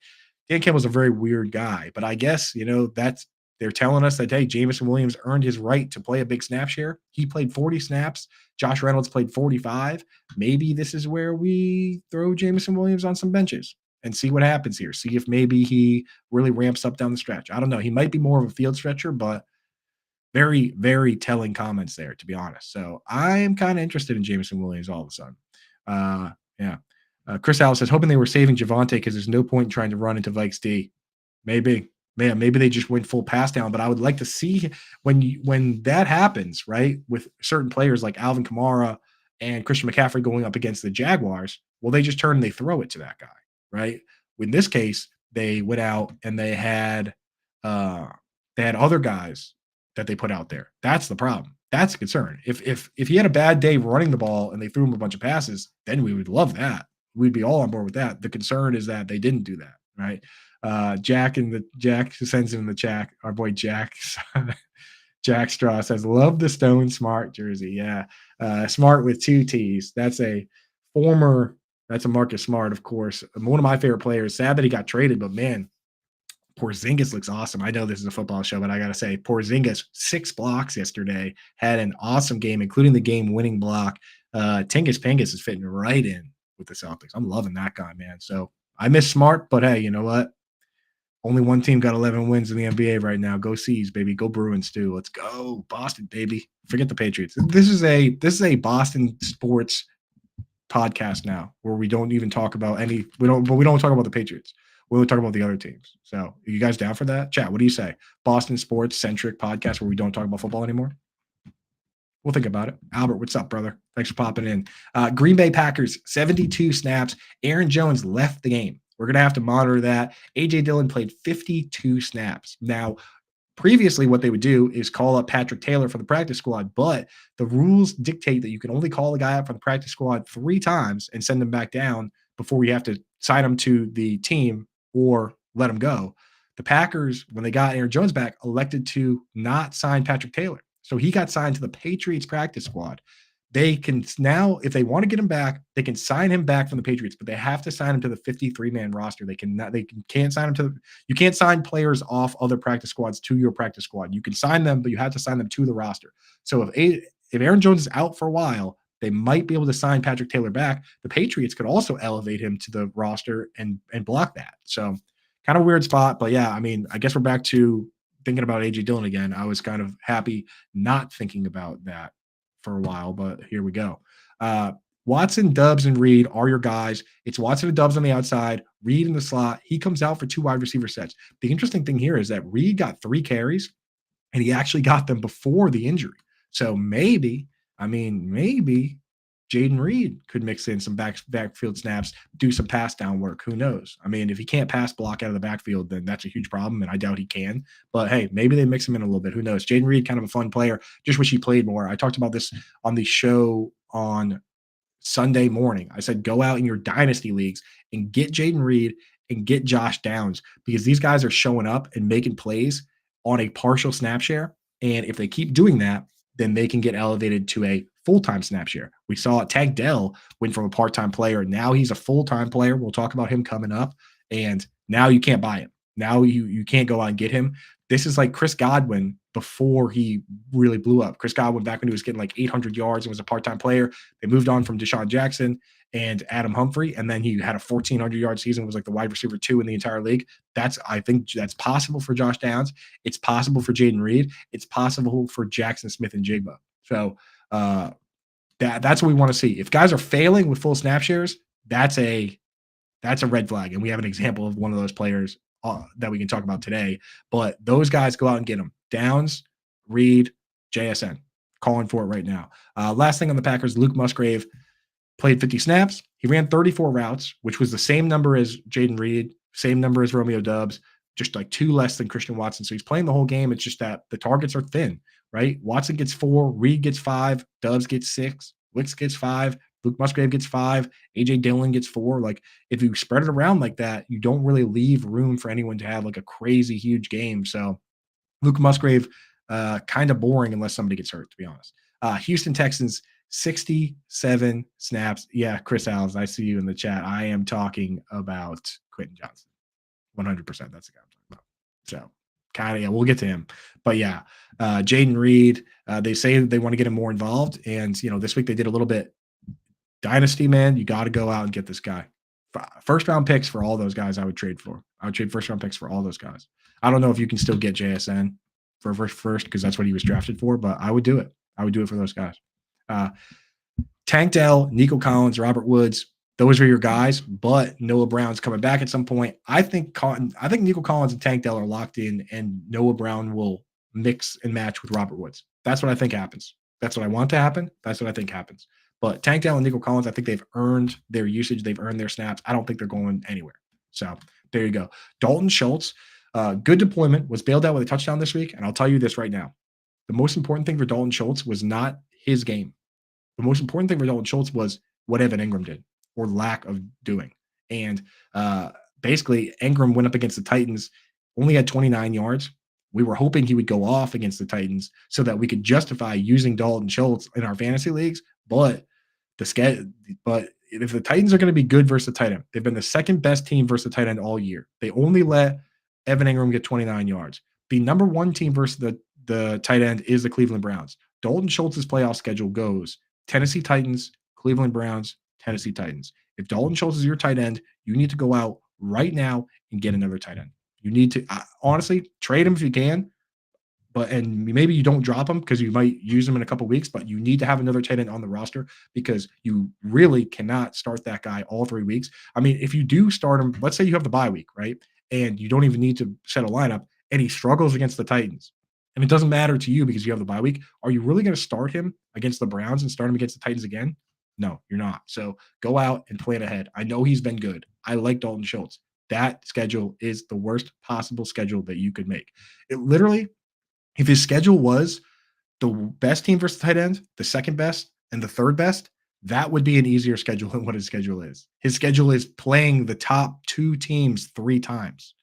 Dan Campbell's a very weird guy, but I guess that's they're telling us that hey, Jameson Williams earned his right to play a big snap share. He played 40 snaps. Josh Reynolds played 45. Maybe this is where we throw Jameson Williams on some benches and see what happens here. See if maybe he really ramps up down the stretch. I don't know. He might be more of a field stretcher, but very, very telling comments there, to be honest. So I am kind of interested in Jameson Williams all of a sudden. Yeah. Chris Allen says, hoping they were saving Javonte because there's no point in trying to run into Vikes D. Maybe. Man, maybe they just went full pass down, but I would like to see when that happens, right, with certain players like Alvin Kamara and Christian McCaffrey going up against the Jaguars, well, they just turn and they throw it to that guy, right? In this case, they went out and they had other guys that they put out there. That's the problem. That's a concern. If he had a bad day running the ball and they threw him a bunch of passes, then we would love that. We'd be all on board with that. The concern is that they didn't do that, right? Jack sends in the chat. Our boy Jack Straw says, "Love the Stone Smart jersey." Yeah, Smart with two T's. That's a Marcus Smart, of course. One of my favorite players. Sad that he got traded, but man, Porzingis looks awesome. I know this is a football show, but I gotta say, Porzingis 6 blocks yesterday, had an awesome game, including the game-winning block. Tingus Pingus is fitting right in with the Celtics. I'm loving that guy, man. So I miss Smart, but hey, you know what? Only one team got 11 wins in the NBA right now. Go Seas, baby. Go Bruins too. Let's go Boston, baby. Forget the Patriots. This is a Boston sports podcast now, where we don't even talk about we don't talk about the Patriots. We only talk about the other teams. So, are you guys down for that? Chat, what do you say? Boston sports centric podcast where we don't talk about football anymore? We'll think about it. Albert, what's up, brother? Thanks for popping in. Green Bay Packers, 72 snaps. Aaron Jones left the game. We're going to have to monitor that. A.J. Dillon played 52 snaps. Now, previously what they would do is call up Patrick Taylor for the practice squad, but the rules dictate that you can only call a guy up for the practice squad 3 times and send him back down before you have to sign him to the team or let him go. The Packers, when they got Aaron Jones back, elected to not sign Patrick Taylor. So he got signed to the Patriots practice squad. They can now, if they want to get him back, they can sign him back from the Patriots, but they have to sign him to the 53-man roster. Can't sign him you can't sign players off other practice squads to your practice squad. You can sign them, but you have to sign them to the roster. So if Aaron Jones is out for a while, they might be able to sign Patrick Taylor back. The Patriots could also elevate him to the roster and block that. So kind of weird spot, but yeah, I mean, I guess we're back to thinking about A.J. Dillon again. I was kind of happy not thinking about that for a while, but here we go. Watson, Doubs, and Reed are your guys. It's Watson and Doubs on the outside, Reed in the slot. He comes out for 2 wide receiver sets. The interesting thing here is that Reed got 3 carries, and he actually got them before the injury. So maybe Jaden Reed could mix in some backfield snaps, do some pass down work. Who knows? I mean, if he can't pass block out of the backfield, then that's a huge problem, and I doubt he can. But hey, maybe they mix him in a little bit. Who knows? Jaden Reed, kind of a fun player. Just wish he played more. I talked about this on the show on Sunday morning. I said go out in your dynasty leagues and get Jaden Reed and get Josh Downs, because these guys are showing up and making plays on a partial snap share. And if they keep doing that, then they can get elevated to a full-time snap share. We saw Tank Dell went from a part-time player. Now he's a full-time player. We'll talk about him coming up. And now you can't buy him. Now you can't go out and get him. This is like Chris Godwin before he really blew up. Chris Godwin, back when he was getting like 800 yards and was a part-time player, they moved on from Deshaun Jackson and Adam Humphrey, and then he had a 1,400-yard season, was like the wide receiver 2 in the entire league. I think that's possible for Josh Downs. It's possible for Jaden Reed. It's possible for Jackson Smith and Jigba. So that's what we want to see. If guys are failing with full snap shares, that's a red flag, and we have an example of one of those players that we can talk about today. But those guys, go out and get them. Downs, Reed, JSN. Calling for it right now. Last thing on the Packers, Luke Musgrave played 50 snaps. He ran 34 routes, which was the same number as Jaden Reed same number as Romeo Dubs, just like 2 less than Christian Watson. So he's playing the whole game. It's just that the targets are thin, right? Watson gets 4, Reed gets 5, Dubs gets 6, Wicks gets 5, Luke Musgrave gets 5, AJ Dillon gets 4. Like, if you spread it around like that, you don't really leave room for anyone to have like a crazy huge game. So Luke Musgrave, kind of boring unless somebody gets hurt, to be honest. Houston Texans, 67 snaps. Yeah, Chris Allen, I see you in the chat. I am talking about Quentin Johnson. 100%. That's the guy I'm talking about. So, kind of, yeah, we'll get to him. But yeah, Jaden Reed, they say they want to get him more involved. And, this week they did a little bit. Dynasty, man, you got to go out and get this guy. First round picks for all those guys I would trade for. I would trade first round picks for all those guys. I don't know if you can still get JSN for first because that's what he was drafted for, but I would do it. I would do it for those guys. Tank Dell, Nico Collins, Robert Woods, those are your guys, but Noah Brown's coming back at some point. I think Nico Collins and Tank Dell are locked in, and Noah Brown will mix and match with Robert Woods. That's what I think happens. That's what I want to happen. That's what I think happens. But Tank Dell and Nico Collins, I think they've earned their usage. They've earned their snaps. I don't think they're going anywhere. So there you go. Dalton Schultz, good deployment, was bailed out with a touchdown this week. And I'll tell you this right now. The most important thing for Dalton Schultz was not his game. The most important thing for Dalton Schultz was what Evan Ingram did or lack of doing. And basically, Ingram went up against the Titans, only had 29 yards. We were hoping he would go off against the Titans so that we could justify using Dalton Schultz in our fantasy leagues. But if the Titans are going to be good versus the tight end, they've been the second best team versus the tight end all year. They only let Evan Ingram get 29 yards. The number one team versus the tight end is the Cleveland Browns. Dalton Schultz's playoff schedule goes Tennessee Titans, Cleveland Browns, Tennessee Titans. If Dalton Schultz is your tight end, you need to go out right now and get another tight end. You need to honestly trade him if you can, and maybe you don't drop him because you might use him in a couple weeks, but you need to have another tight end on the roster because you really cannot start that guy all 3 weeks. I mean, if you do start him, let's say you have the bye week, right? And you don't even need to set a lineup and he struggles against the Titans and it doesn't matter to you because you have the bye week. Are you really going to start him against the Browns and start him against the Titans again? No, you're not. So go out and plan ahead. I know he's been good. I like Dalton Schultz. That schedule is the worst possible schedule that you could make. It literally, if his schedule was the best team versus tight end, the second best, and the third best, that would be an easier schedule than what his schedule is. His schedule is playing the top 2 teams 3 times.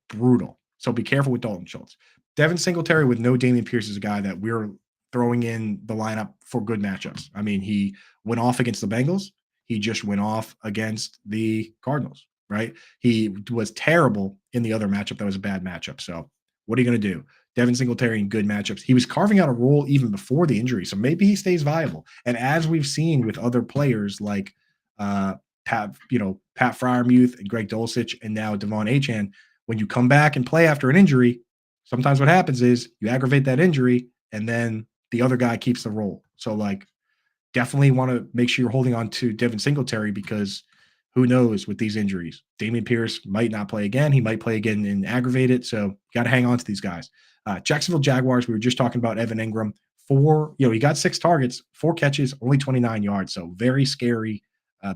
Brutal. So be careful with Dalton Schultz. Devin Singletary with no Dameon Pierce is a guy that we're throwing in the lineup for good matchups. I mean, he went off against the Bengals. He just went off against the Cardinals, right? He was terrible in the other matchup. That was a bad matchup. So what are you going to do? Devin Singletary in good matchups. He was carving out a role even before the injury, so maybe he stays viable. And as we've seen with other players like Pat Freiermuth and Greg Dulcich and now Devon Achane, when you come back and play after an injury, sometimes what happens is you aggravate that injury and then the other guy keeps the role. So definitely want to make sure you're holding on to Devin Singletary because who knows with these injuries. Dameon Pierce might not play again. He might play again and aggravate it. So you got to hang on to these guys. Jacksonville Jaguars, we were just talking about Evan Ingram. He got 6 targets, 4 catches, only 29 yards. So very scary.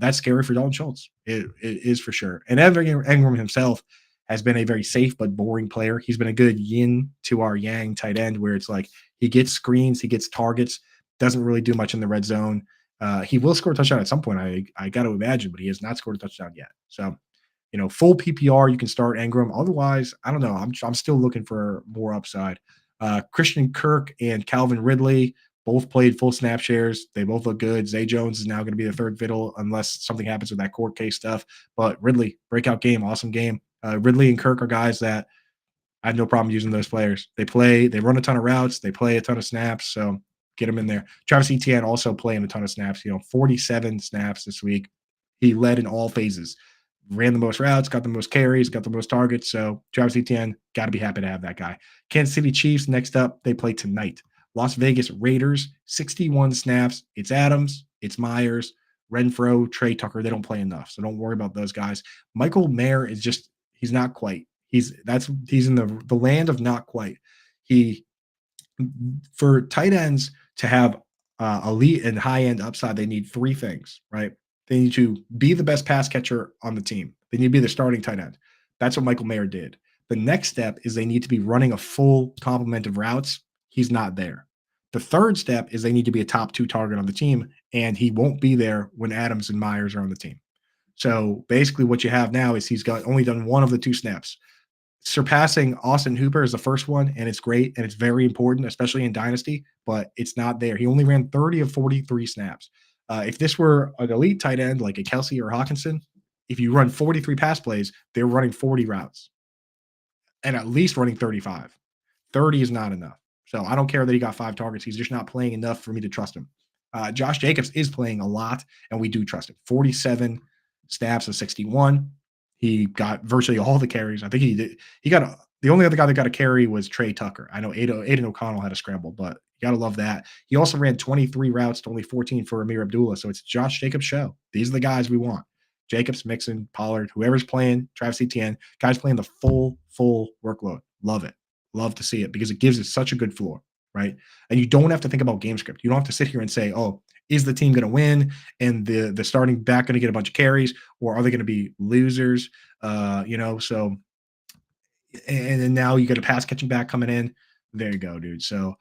That's scary for Dalton Schultz. It is for sure. And Evan Ingram himself has been a very safe but boring player. He's been a good yin to our yang tight end where it's like he gets screens, he gets targets, doesn't really do much in the red zone. He will score a touchdown at some point, I got to imagine, but he has not scored a touchdown yet. So, full PPR, you can start Ingram. Otherwise, I don't know. I'm still looking for more upside. Christian Kirk and Calvin Ridley both played full snap shares. They both look good. Zay Jones is now going to be the third fiddle unless something happens with that court case stuff. But Ridley, breakout game, awesome game. Ridley and Kirk are guys that I have no problem using those players. They run a ton of routes, they play a ton of snaps, so get them in there. Travis Etienne also playing a ton of snaps, 47 snaps this week. He led in all phases, ran the most routes, got the most carries, got the most targets. So Travis Etienne, got to be happy to have that guy. Kansas City Chiefs, next up, they play tonight. Las Vegas Raiders, 61 snaps. It's Adams, it's Myers, Renfro, Trey Tucker. They don't play enough, so don't worry about those guys. Michael Mayer is just, he's not quite. He's in the land of not quite. For tight ends to have elite and high end upside, they need 3 things, right? They need to be the best pass catcher on the team. They need to be the starting tight end. That's what Michael Mayer did. The next step is they need to be running a full complement of routes. He's not there. The third step is they need to be a top 2 target on the team, and he won't be there when Adams and Myers are on the team. So basically, what you have now is he's got only done one of the 2 snaps. Surpassing Austin Hooper is the first one, and it's great and it's very important, especially in Dynasty, but it's not there. He only ran 30 of 43 snaps. If this were an elite tight end like a Kelsey or Hawkinson, if you run 43 pass plays, they're running 40 routes and at least running 35. 30 is not enough. So I don't care that he got 5 targets. He's just not playing enough for me to trust him. Josh Jacobs is playing a lot, and we do trust him. 47 snaps of 61. He got virtually all the carries. I think he got the only other guy that got a carry was Trey Tucker. I know Aiden O'Connell had a scramble, but you got to love that. He also ran 23 routes to only 14 for Amir Abdullah. So it's Josh Jacobs' show. These are the guys we want. Jacobs, Mixon, Pollard, whoever's playing, Travis Etienne, guys playing the full workload. Love it. Love to see it because it gives it such a good floor, right? And you don't have to think about game script. You don't have to sit here and say, oh, is the team going to win and the starting back going to get a bunch of carries, or are they going to be losers? So and then now you got a pass catching back coming in. There you go, dude. So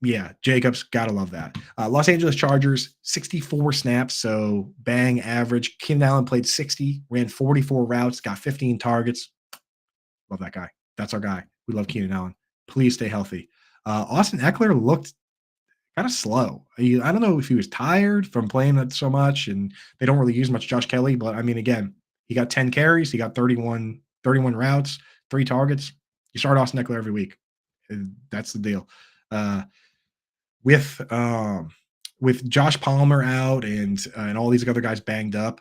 yeah, Jacobs, gotta love that. Los Angeles Chargers, 64 snaps, so bang average. Keenan Allen played 60, ran 44 routes, got 15 targets. Love that guy. That's our guy. We love Keenan Allen. Please stay healthy. Austin Eckler looked kind of slow. I don't know if he was tired from playing it so much, and they don't really use much Josh Kelly, but I mean, again, he got 10 carries, he got 31 routes, 3 targets. You start Austin Eckler every week. And that's the deal. With Josh Palmer out and all these other guys banged up,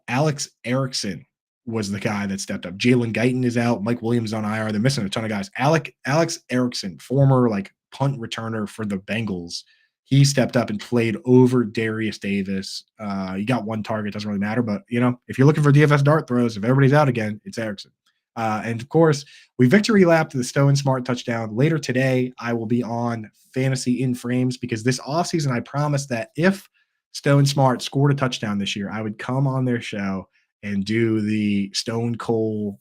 Alex Erickson was the guy that stepped up. Jalen Guyton is out. Mike Williams on IR. They're missing a ton of guys. Alex Erickson, former punt returner for the Bengals, he stepped up and played over Darius Davis. He got 1 target. Doesn't really matter. But, if you're looking for DFS dart throws, if everybody's out again, it's Erickson. And, of course, we victory lapped the Stone Smart touchdown. Later today, I will be on Fantasy in Frames because this offseason I promised that if Stone Smart scored a touchdown this year, I would come on their show and do the Stone Cold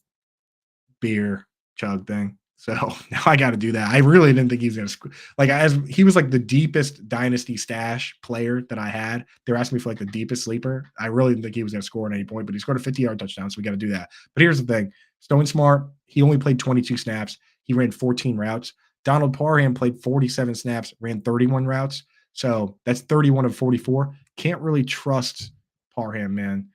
beer chug thing. So now I got to do that. I really didn't think he was going to he was the deepest dynasty stash player that I had. They're asking me for the deepest sleeper. I really didn't think he was going to score at any point, but he scored a 50-yard touchdown. So we got to do that. But here's the thing. Stone Smart, he only played 22 snaps. He ran 14 routes. Donald Parham played 47 snaps, ran 31 routes. So that's 31 of 44. Can't really trust Parham, man.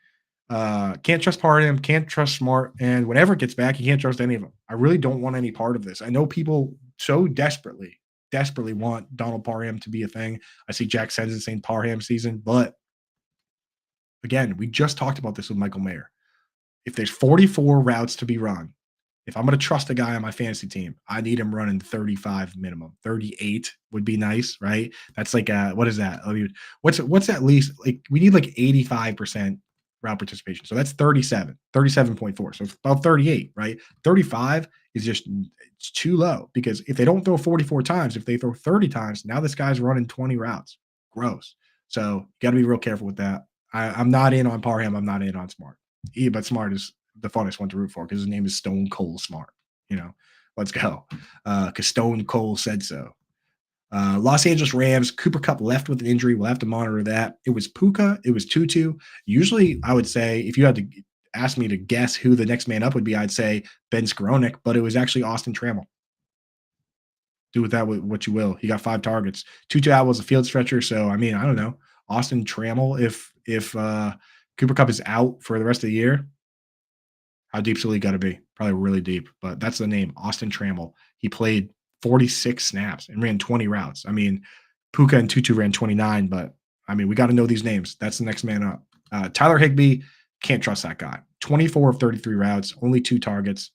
Can't trust Parham, can't trust Smart, and whenever it gets back, you can't trust any of them. I really don't want any part of this. I know people so desperately want Donald Parham to be a thing. I see Jack Sensen saying Parham season, but again, we just talked about this with Michael Mayer. If there's 44 routes to be run, if I'm going to trust a guy on my fantasy team, I need him running 35 minimum. 38 would be nice, right? That's what is that? I mean, what's at least we need 85% route participation. So that's 37.4. So it's about 38, right? 35 is it's too low because if they don't throw 44 times, if they throw 30 times, now this guy's running 20 routes. Gross. So you got to be real careful with that. I'm not in on Parham. I'm not in on Smart. But Smart is the funnest one to root for because his name is Stone Cold Smart. Let's go. Because Stone Cold said so. Los Angeles Rams, Cooper Kupp left with an injury. We'll have to monitor that. It was Puka. It was Tutu. Usually, I would say, if you had to ask me to guess who the next man up would be, I'd say Ben Skowronek, but it was actually Austin Trammell. Do with that what you will. He got 5 targets. Tutu was a field stretcher, so, I mean, I don't know. Austin Trammell, if Cooper Kupp is out for the rest of the year, how deep's the league got to be? Probably really deep, but that's the name, Austin Trammell. He played 46 snaps and ran 20 routes. I mean, Puka and Tutu ran 29, but I mean, we got to know these names. That's the next man up. Tyler Higbee, can't trust that guy. 24 of 33 routes, only 2 targets.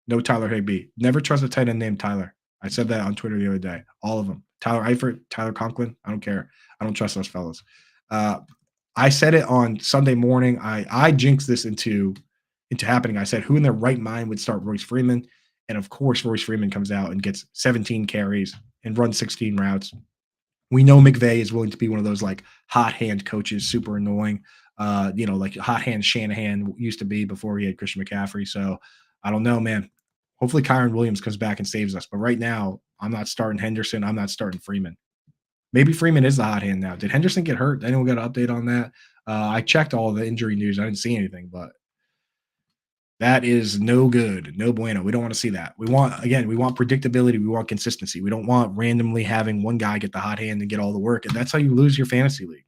No Tyler Higbee. Never trust a tight end named Tyler. I said that on Twitter the other day. All of them. Tyler Eifert, Tyler Conklin. I don't care. I don't trust those fellas. I said it on Sunday morning. I jinxed this into happening. I said, who in their right mind would start Royce Freeman? And of course, Royce Freeman comes out and gets 17 carries and runs 16 routes. We know McVay is willing to be one of those hot hand coaches, super annoying. like hot hand Shanahan used to be before he had Christian McCaffrey. So I don't know, man. Hopefully Kyron Williams comes back and saves us. But right now, I'm not starting Henderson. I'm not starting Freeman. Maybe Freeman is the hot hand now. Did Henderson get hurt? Anyone got an update on that? I checked all the injury news. I didn't see anything, but that is no good. No bueno. We don't want to see that. We want predictability. We want consistency. We don't want randomly having one guy get the hot hand and get all the work. And that's how you lose your fantasy league.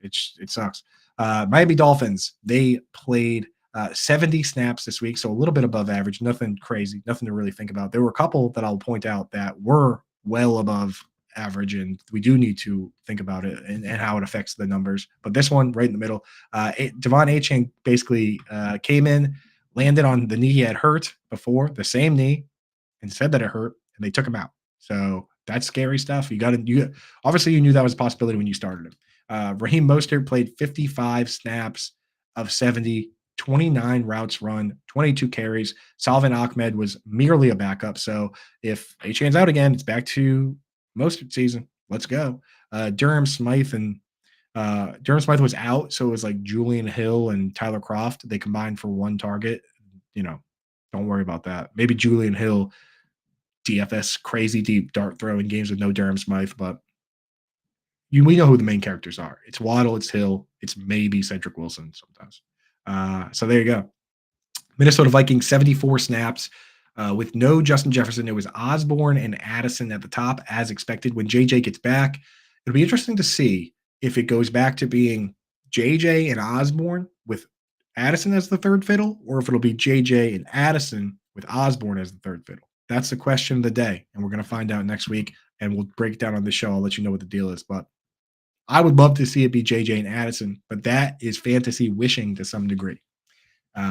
It sucks. Miami Dolphins, they played 70 snaps this week, so a little bit above average. Nothing crazy, nothing to really think about. There were a couple that I'll point out that were well above average, and we do need to think about it and how it affects the numbers. But this one, right in the middle, Devon Achane basically came in, landed on the knee he had hurt before, the same knee, and said that it hurt, and they took him out. So that's scary stuff. You obviously you knew that was a possibility when you started him. Raheem Mostert played 55 snaps of 70, 29 routes run, 22 carries. Salvin Ahmed was merely a backup. So if Achane's out again, it's back to Mostert season. Let's go. Durham Smythe was out, so it was like Julian Hill and Tyler Kroft. They combined for one target. Don't worry about that. Maybe Julian Hill DFS crazy deep dart throw in games with no Durham Smythe, but we know who the main characters are. It's Waddle, it's Hill, it's maybe Cedric Wilson sometimes. So there you go. Minnesota Vikings, 74 snaps with no Justin Jefferson. It was Osborne and Addison at the top, as expected. When JJ gets back, it'll be interesting to see if it goes back to being JJ and Osborne with Addison as the third fiddle, or if it'll be JJ and Addison with Osborne as the third fiddle. That's the question of the day, and we're going to find out next week, and we'll break it down on the show. I'll let you know what the deal is, but I would love to see it be JJ and Addison, but that is fantasy wishing to some degree.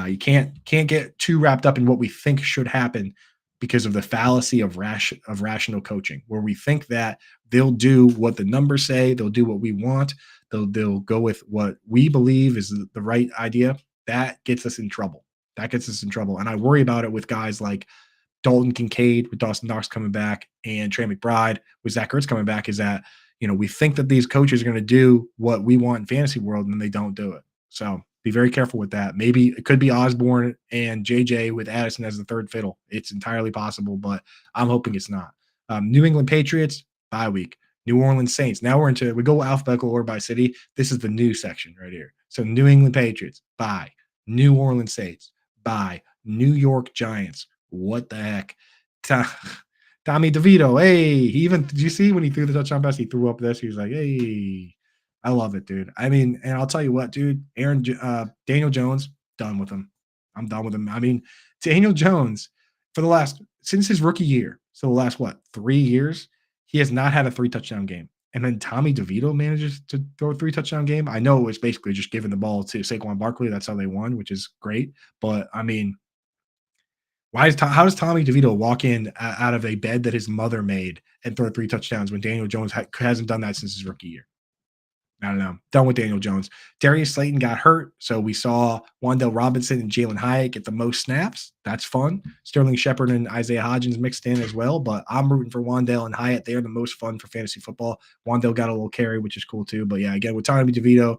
You can't get too wrapped up in what we think should happen because of the fallacy of rational coaching, where we think that they'll do what the numbers say, they'll do what we want, they'll go with what we believe is the right idea. That gets us in trouble. And I worry about it with guys like Dalton Kincaid, with Dawson Knox coming back, and Trey McBride with Zach Ertz coming back, is that we think that these coaches are going to do what we want in fantasy world, and then they don't do it. So be very careful with that. Maybe it could be Osborne and JJ with Addison as the third fiddle. It's entirely possible, but I'm hoping it's not. New England Patriots, bye week. New Orleans Saints. Now we go alphabetical order by city. This is the new section right here. So New England Patriots, bye. New Orleans Saints, bye. New York Giants. What the heck? Tommy DeVito, hey, did you see when he threw the touchdown pass? He threw up this. He was like, hey, I love it, dude. I mean, and I'll tell you what, dude, Daniel Jones, done with him. I'm done with him. I mean, Daniel Jones, since his rookie year, so the last, 3 years, he has not had a 3-touchdown game. And then Tommy DeVito manages to throw a 3-touchdown game. I know it was basically just giving the ball to Saquon Barkley. That's how they won, which is great. But, I mean, how does Tommy DeVito walk in out of a bed that his mother made and throw 3 touchdowns when Daniel Jones hasn't done that since his rookie year? I don't know. Done with Daniel Jones. Darius Slayton got hurt, so we saw Wan'Dale Robinson and Jalen Hyatt get the most snaps. That's fun. Sterling Shepard and Isaiah Hodgins mixed in as well, but I'm rooting for Wan'Dale and Hyatt. They are the most fun for fantasy football. Wan'Dale got a little carry, which is cool too. But yeah, again, with Tommy DeVito,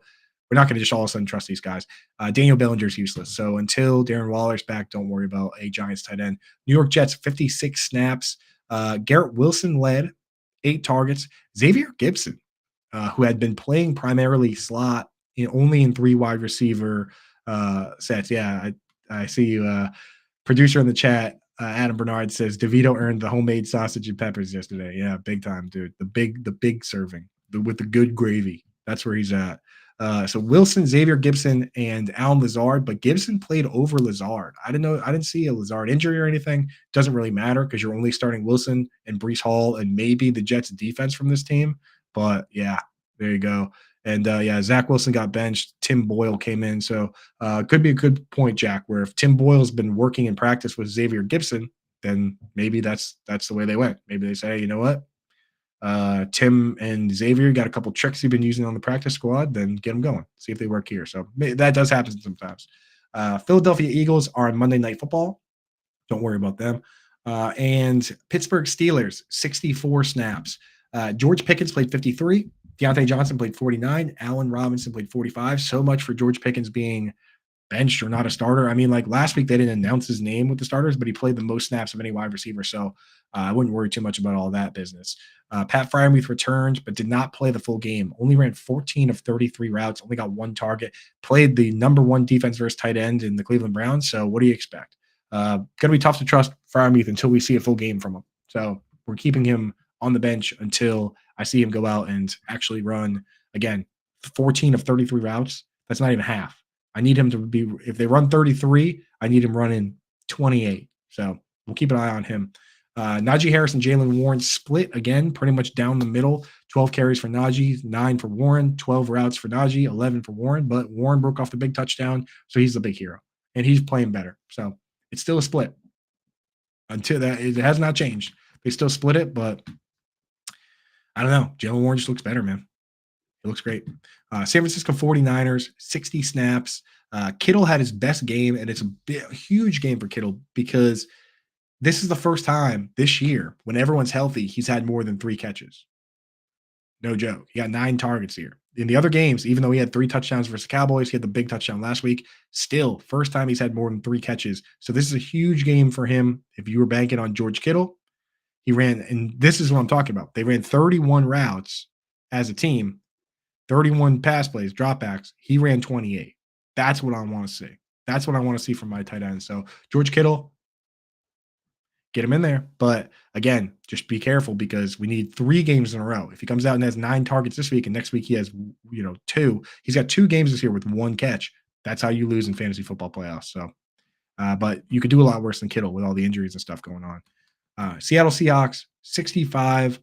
we're not going to just all of a sudden trust these guys. Daniel Bellinger's useless. So until Darren Waller's back, don't worry about a Giants tight end. New York Jets, 56 snaps. Garrett Wilson led, 8 targets. Xavier Gibson, who had been playing primarily slot, only in 3 wide receiver sets. Yeah, I see you. Producer in the chat, Adam Bernard, says DeVito earned the homemade sausage and peppers yesterday. Yeah, big time, dude. The big serving with the good gravy. That's where he's at. So Wilson, Xavier Gibson, and Allen Lazard, but Gibson played over Lazard. I didn't see a Lazard injury or anything. Doesn't really matter because you're only starting Wilson and Breece Hall and maybe the Jets defense from this team. But yeah, there you go. And Zach Wilson got benched. Tim Boyle came in. So could be a good point, Jack, where if Tim Boyle's been working in practice with Xavier Gibson, then maybe that's the way they went. Maybe they say, hey, you know what? Tim and Xavier got a couple tricks you've been using on the practice squad, then get them going. See if they work here. So that does happen sometimes. Philadelphia Eagles are on Monday Night Football. Don't worry about them. And Pittsburgh Steelers, 64 snaps. George Pickens played 53. Deontay Johnson played 49. Allen Robinson played 45. So much for George Pickens being benched or not a starter. I mean, like last week they didn't announce his name with the starters, but he played the most snaps of any wide receiver. So I wouldn't worry too much about all that business. Pat Freiermuth returned, but did not play the full game. Only ran 14 of 33 routes, only got one target. Played the number one defense versus tight end in the Cleveland Browns. So what do you expect? Going to be tough to trust Freiermuth until we see a full game from him. So we're keeping him on the bench until I see him go out and actually run, again, 14 of 33 routes. That's not even half. I need him to be, if they run 33, I need him running 28. So we'll keep an eye on him. Najee Harris and Jalen Warren split again, pretty much down the middle. 12 carries for Najee, 9 for Warren, 12 routes for Najee, 11 for Warren. But Warren broke off the big touchdown, so he's the big hero. And he's playing better. So it's still a split. Until that, it has not changed. They still split it, but I don't know. Jalen Warren just looks better, man. It looks great. San Francisco 49ers, 60 snaps. Kittle had his best game, and it's a huge game for Kittle because this is the first time this year when everyone's healthy, he's had more than 3 catches. No joke. He got 9 targets here. In the other games, even though he had 3 touchdowns versus the Cowboys, he had the big touchdown last week. Still, first time he's had more than 3 catches. So this is a huge game for him. If you were banking on George Kittle, he ran, and this is what I'm talking about. They ran 31 routes as a team, 31 pass plays, dropbacks. He ran 28. That's what I want to see. That's what I want to see from my tight end. So George Kittle, get him in there. But again, just be careful because we need 3 games in a row. If he comes out and has 9 targets this week and next week he has, 2, he's got 2 games this year with 1 catch. That's how you lose in fantasy football playoffs. So, but you could do a lot worse than Kittle with all the injuries and stuff going on. Seattle Seahawks, 65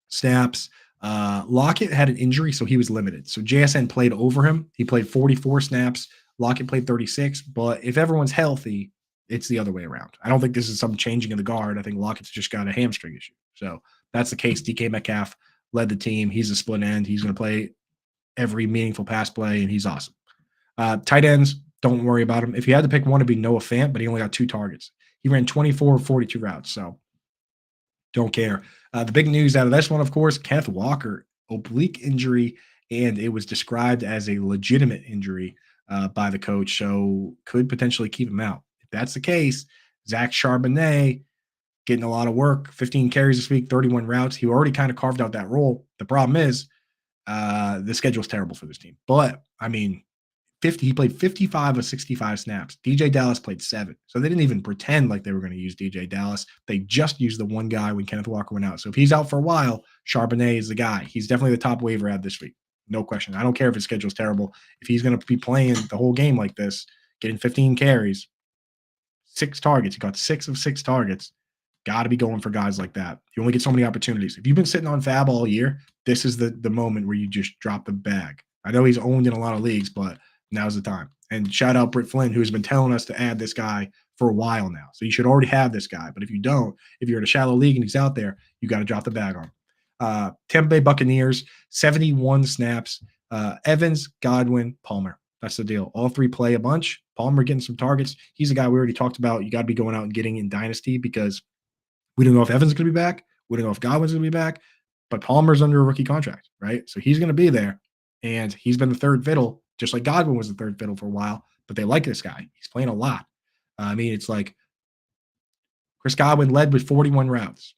snaps. Lockett had an injury, so he was limited. So JSN played over him. He played 44 snaps. Lockett played 36. But if everyone's healthy, it's the other way around. I don't think this is some changing of the guard. I think Lockett's just got a hamstring issue. So that's the case. DK Metcalf led the team. He's a split end. He's going to play every meaningful pass play, and he's awesome. Tight ends, don't worry about him. If you had to pick one, it'd be Noah Fant, but he only got 2 targets. He ran 24 of 42 routes, so don't care. The big news out of this one, of course, Kenneth Walker, oblique injury, and it was described as a legitimate injury by the coach, so could potentially keep him out. If that's the case, Zach Charbonnet getting a lot of work, 15 carries this week, 31 routes. He already kind of carved out that role. The problem is the schedule's terrible for this team. But, I mean, he played 55 of 65 snaps. DJ Dallas played 7. So they didn't even pretend like they were going to use DJ Dallas. They just used the one guy when Kenneth Walker went out. So if he's out for a while, Charbonnet is the guy. He's definitely the top waiver ad this week. No question. I don't care if his schedule's terrible. If he's going to be playing the whole game like this, getting 15 carries, 6 targets, he got 6 of 6 targets. Got to be going for guys like that. You only get so many opportunities. If you've been sitting on Fab all year, this is the moment where you just drop the bag. I know he's owned in a lot of leagues, but now's the time. And shout out Britt Flynn, who's been telling us to add this guy for a while now. So you should already have this guy. But if you don't, if you're in a shallow league and he's out there, you got to drop the bag on him. Tampa Bay Buccaneers, 71 snaps. Evans, Godwin, Palmer. That's the deal. All 3 play a bunch. Palmer getting some targets. He's a guy we already talked about. You got to be going out and getting in Dynasty because we don't know if Evans is going to be back. We don't know if Godwin's going to be back. But Palmer's under a rookie contract, right? So he's going to be there. And he's been the third fiddle, just like Godwin was the third fiddle for a while. But they like this guy. He's playing a lot. I mean, it's like Chris Godwin led with 41 routes.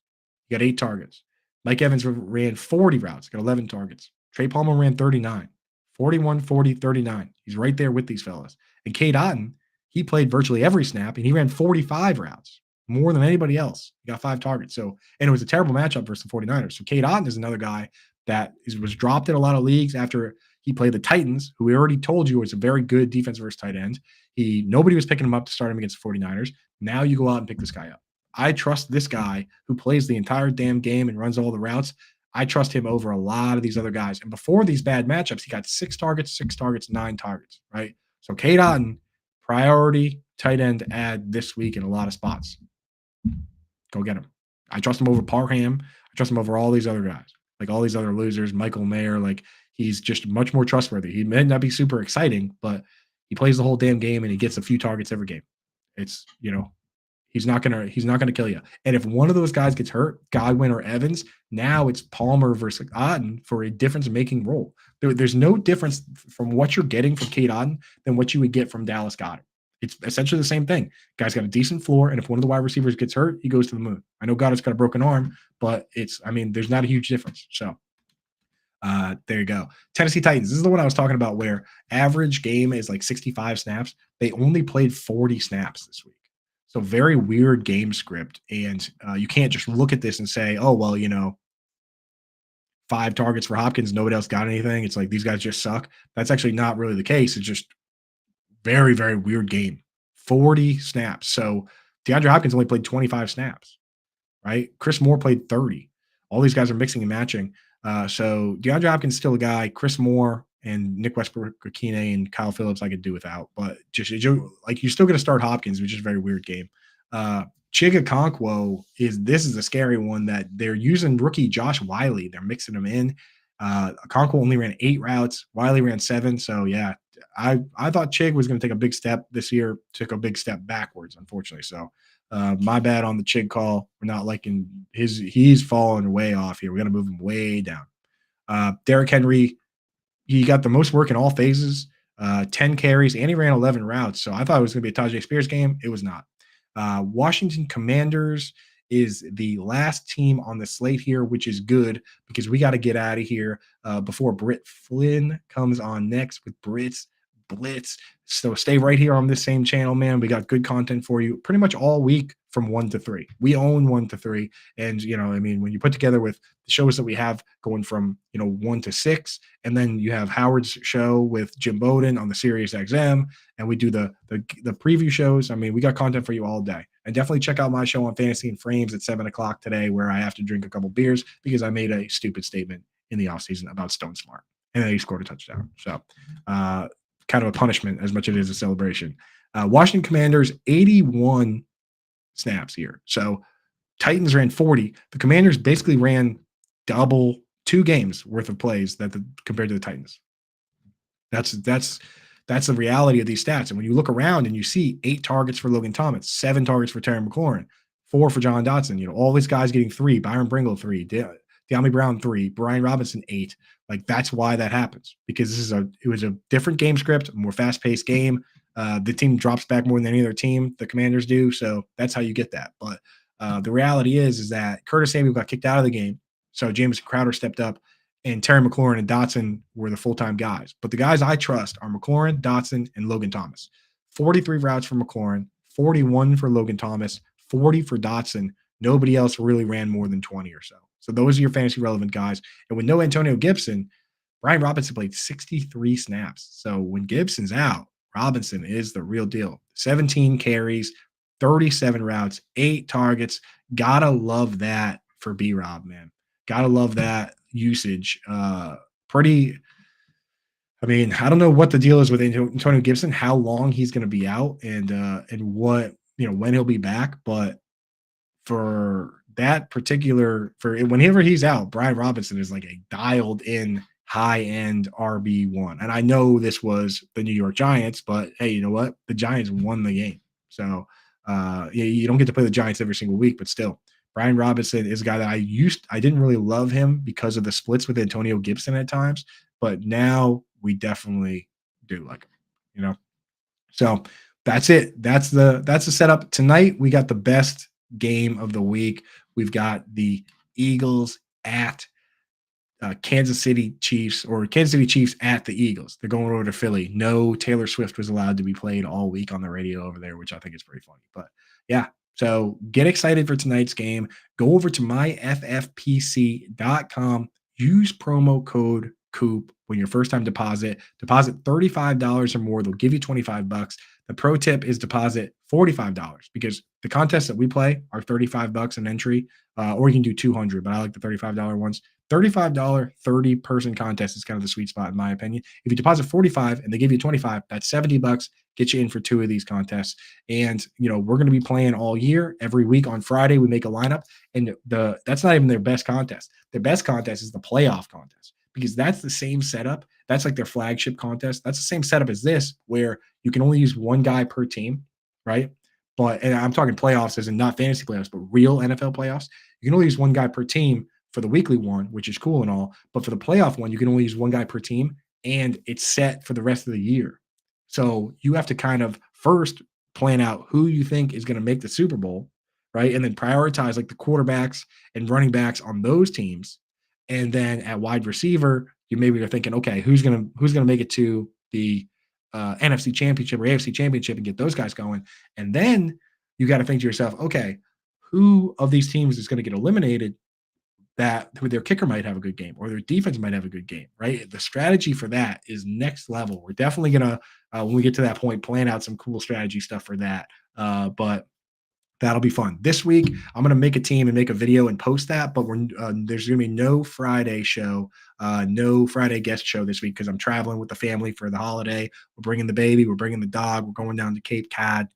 He got 8 targets. Mike Evans ran 40 routes, got 11 targets. Trey Palmer ran 39. 41, 40, 39. He's right there with these fellas. And Cade Otton, he played virtually every snap, and he ran 45 routes, more than anybody else. He got 5 targets. So, and it was a terrible matchup versus the 49ers. So Cade Otton is another guy that was dropped in a lot of leagues after he played the Titans, who we already told you was a very good defense versus tight end. Nobody was picking him up to start him against the 49ers. Now you go out and pick this guy up. I trust this guy who plays the entire damn game and runs all the routes. I trust him over a lot of these other guys. And before these bad matchups, he got 6 targets, 9 targets, right? So Cade Otton, priority tight end ad this week in a lot of spots. Go get him. I trust him over Parham. I trust him over all these other guys, like all these other losers, Michael Mayer. Like, he's just much more trustworthy. He may not be super exciting, but he plays the whole damn game and he gets a few targets every game. It's, He's not gonna kill you. And if one of those guys gets hurt, Godwin or Evans, now it's Palmer versus Otten for a difference-making role. There's no difference from what you're getting from Cade Otton than what you would get from Dallas Goedert. It's essentially the same thing. Guy's got a decent floor, and if one of the wide receivers gets hurt, he goes to the moon. I know Goddard's got a broken arm, but there's not a huge difference. So there you go. Tennessee Titans. This is the one I was talking about where average game is like 65 snaps. They only played 40 snaps this week. So very weird game script. And you can't just look at this and say, oh, well, 5 targets for Hopkins. Nobody else got anything. It's like these guys just suck. That's actually not really the case. It's just very, very weird game. 40 snaps. So DeAndre Hopkins only played 25 snaps, right? Chris Moore played 30. All these guys are mixing and matching. So DeAndre Hopkins is still a guy. Chris Moore and Nick Westbrook-Akine and Kyle Phillips I could do without. But just like you're still going to start Hopkins, which is a very weird game. Chig Okonkwo this is a scary one that they're using rookie Josh Wiley. They're mixing him in. Okonkwo only ran 8 routes. Wiley ran 7. So yeah, I thought Chig was going to take a big step this year. Took a big step backwards, unfortunately. So my bad on the Chig call. We're not liking he's falling way off here. We got to move him way down. Derrick Henry, he got the most work in all phases, 10 carries, and he ran 11 routes. So I thought it was going to be a Tajay Spears game. It was not. Washington Commanders is the last team on the slate here, which is good because we got to get out of here before Britt Flynn comes on next with Britt's Blitz. So stay right here on this same channel, man. We got good content for you pretty much all week from 1 to 3. We own 1 to 3. And, when you put together with the shows that we have going from, 1 to 6, and then you have Howard's show with Jim Bowden on the Sirius XM, and we do the preview shows. We got content for you all day. And definitely check out my show on Fantasy and Frames at 7 o'clock today, where I have to drink a couple beers because I made a stupid statement in the offseason about Stone Smart. And then he scored a touchdown. So, kind of a punishment as much as it is a celebration. Washington Commanders, 81 snaps here. So Titans ran 40. The Commanders basically ran double 2 games worth of plays compared to the Titans. That's the reality of these stats. And when you look around and you see 8 targets for Logan Thomas, 7 targets for Terry McLaurin, 4 for John Dotson, all these guys getting 3, Byron Pringle 3, De'Ami Brown 3, Brian Robinson 8. Like that's why that happens, because it was a different game script, a more fast-paced game. The team drops back more than any other team, the Commanders do, so that's how you get that. But the reality is that Curtis Samuel got kicked out of the game, so Jameson Crowder stepped up, and Terry McLaurin and Dotson were the full-time guys. But the guys I trust are McLaurin, Dotson, and Logan Thomas. 43 routes for McLaurin, 41 for Logan Thomas, 40 for Dotson. Nobody else really ran more than 20 or so. So those are your fantasy relevant guys. And with no Antonio Gibson, Brian Robinson played 63 snaps. So when Gibson's out, Robinson is the real deal. 17 carries, 37 routes, 8 targets. Gotta love that for B-Rob, man. Gotta love that usage. I don't know what the deal is with Antonio Gibson, how long he's going to be out, and what, when he'll be back. But for that whenever he's out, Brian Robinson is like a dialed in high-end RB1. And I know this was the New York Giants, but hey, you know what? The Giants won the game. So you don't get to play the Giants every single week, but still, Brian Robinson is a guy that I didn't really love him because of the splits with Antonio Gibson at times, but now we definitely do like him, So that's it. That's the setup. Tonight we got the best game of the week. We've got the Eagles at Kansas City Chiefs at the Eagles. They're going over to Philly. No Taylor Swift was allowed to be played all week on the radio over there, which I think is pretty funny. But yeah, so get excited for tonight's game. Go over to myffpc.com. Use promo code Coop when your first time deposit $35 or more. They'll give you $25. The pro tip is deposit $45 because the contests that we play are $35 an entry, or you can do $200, but I like the $35 ones. $35 30-person contest is kind of the sweet spot in my opinion. If you deposit $45 and they give you $25, that's $70. Get you in for 2 of these contests. And we're going to be playing all year. Every week on Friday we make a lineup, and that's not even their best contest. Their best contest is the playoff contest, because that's the same setup. That's like their flagship contest. That's the same setup as this, where you can only use one guy per team, right? and I'm talking playoffs as in not fantasy playoffs, but real NFL playoffs. You can only use one guy per team for the weekly one, which is cool and all. But for the playoff one, you can only use one guy per team, and it's set for the rest of the year. So you have to kind of first plan out who you think is going to make the Super Bowl, right? And then prioritize like the quarterbacks and running backs on those teams. And then at wide receiver, you maybe are thinking, okay, who's gonna make it to the NFC Championship or AFC Championship and get those guys going. And then you got to think to yourself, okay, who of these teams is going to get eliminated that who their kicker might have a good game or their defense might have a good game, right? The strategy for that is next level. We're definitely gonna when we get to that point, plan out some cool strategy stuff for that. But that'll be fun. This week, I'm going to make a team and make a video and post that, but there's going to be no Friday show, no Friday guest show this week because I'm traveling with the family for the holiday. We're bringing the baby, we're bringing the dog, we're going down to Cape Cod.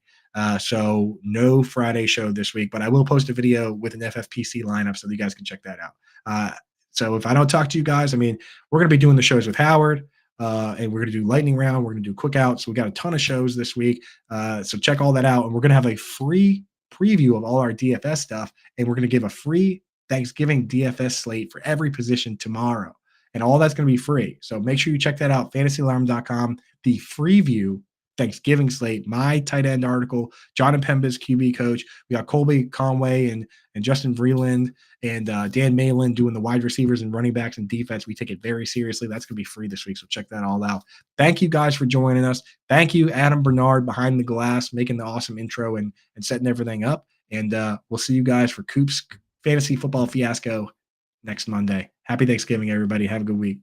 So no Friday show this week, but I will post a video with an FFPC lineup so that you guys can check that out. So if I don't talk to you guys, I mean, we're going to be doing the shows with Howard. And we're going to do lightning round. We're going to do quick outs. So we got a ton of shows this week. So check all that out. And we're going to have a free preview of all our DFS stuff. And we're going to give a free Thanksgiving DFS slate for every position tomorrow. And all that's going to be free. So make sure you check that out, fantasyalarm.com. The Freeview Thanksgiving slate, my tight end article, John and Pemba's QB coach. We got Colby Conway and Justin Vreeland and Dan Malin doing the wide receivers and running backs and defense. We take it very seriously. That's going to be free this week, so check that all out. Thank you guys for joining us. Thank you, Adam Bernard, behind the glass, making the awesome intro and setting everything up. And we'll see you guys for Coop's Fantasy Football Fiasco next Monday. Happy Thanksgiving, everybody. Have a good week.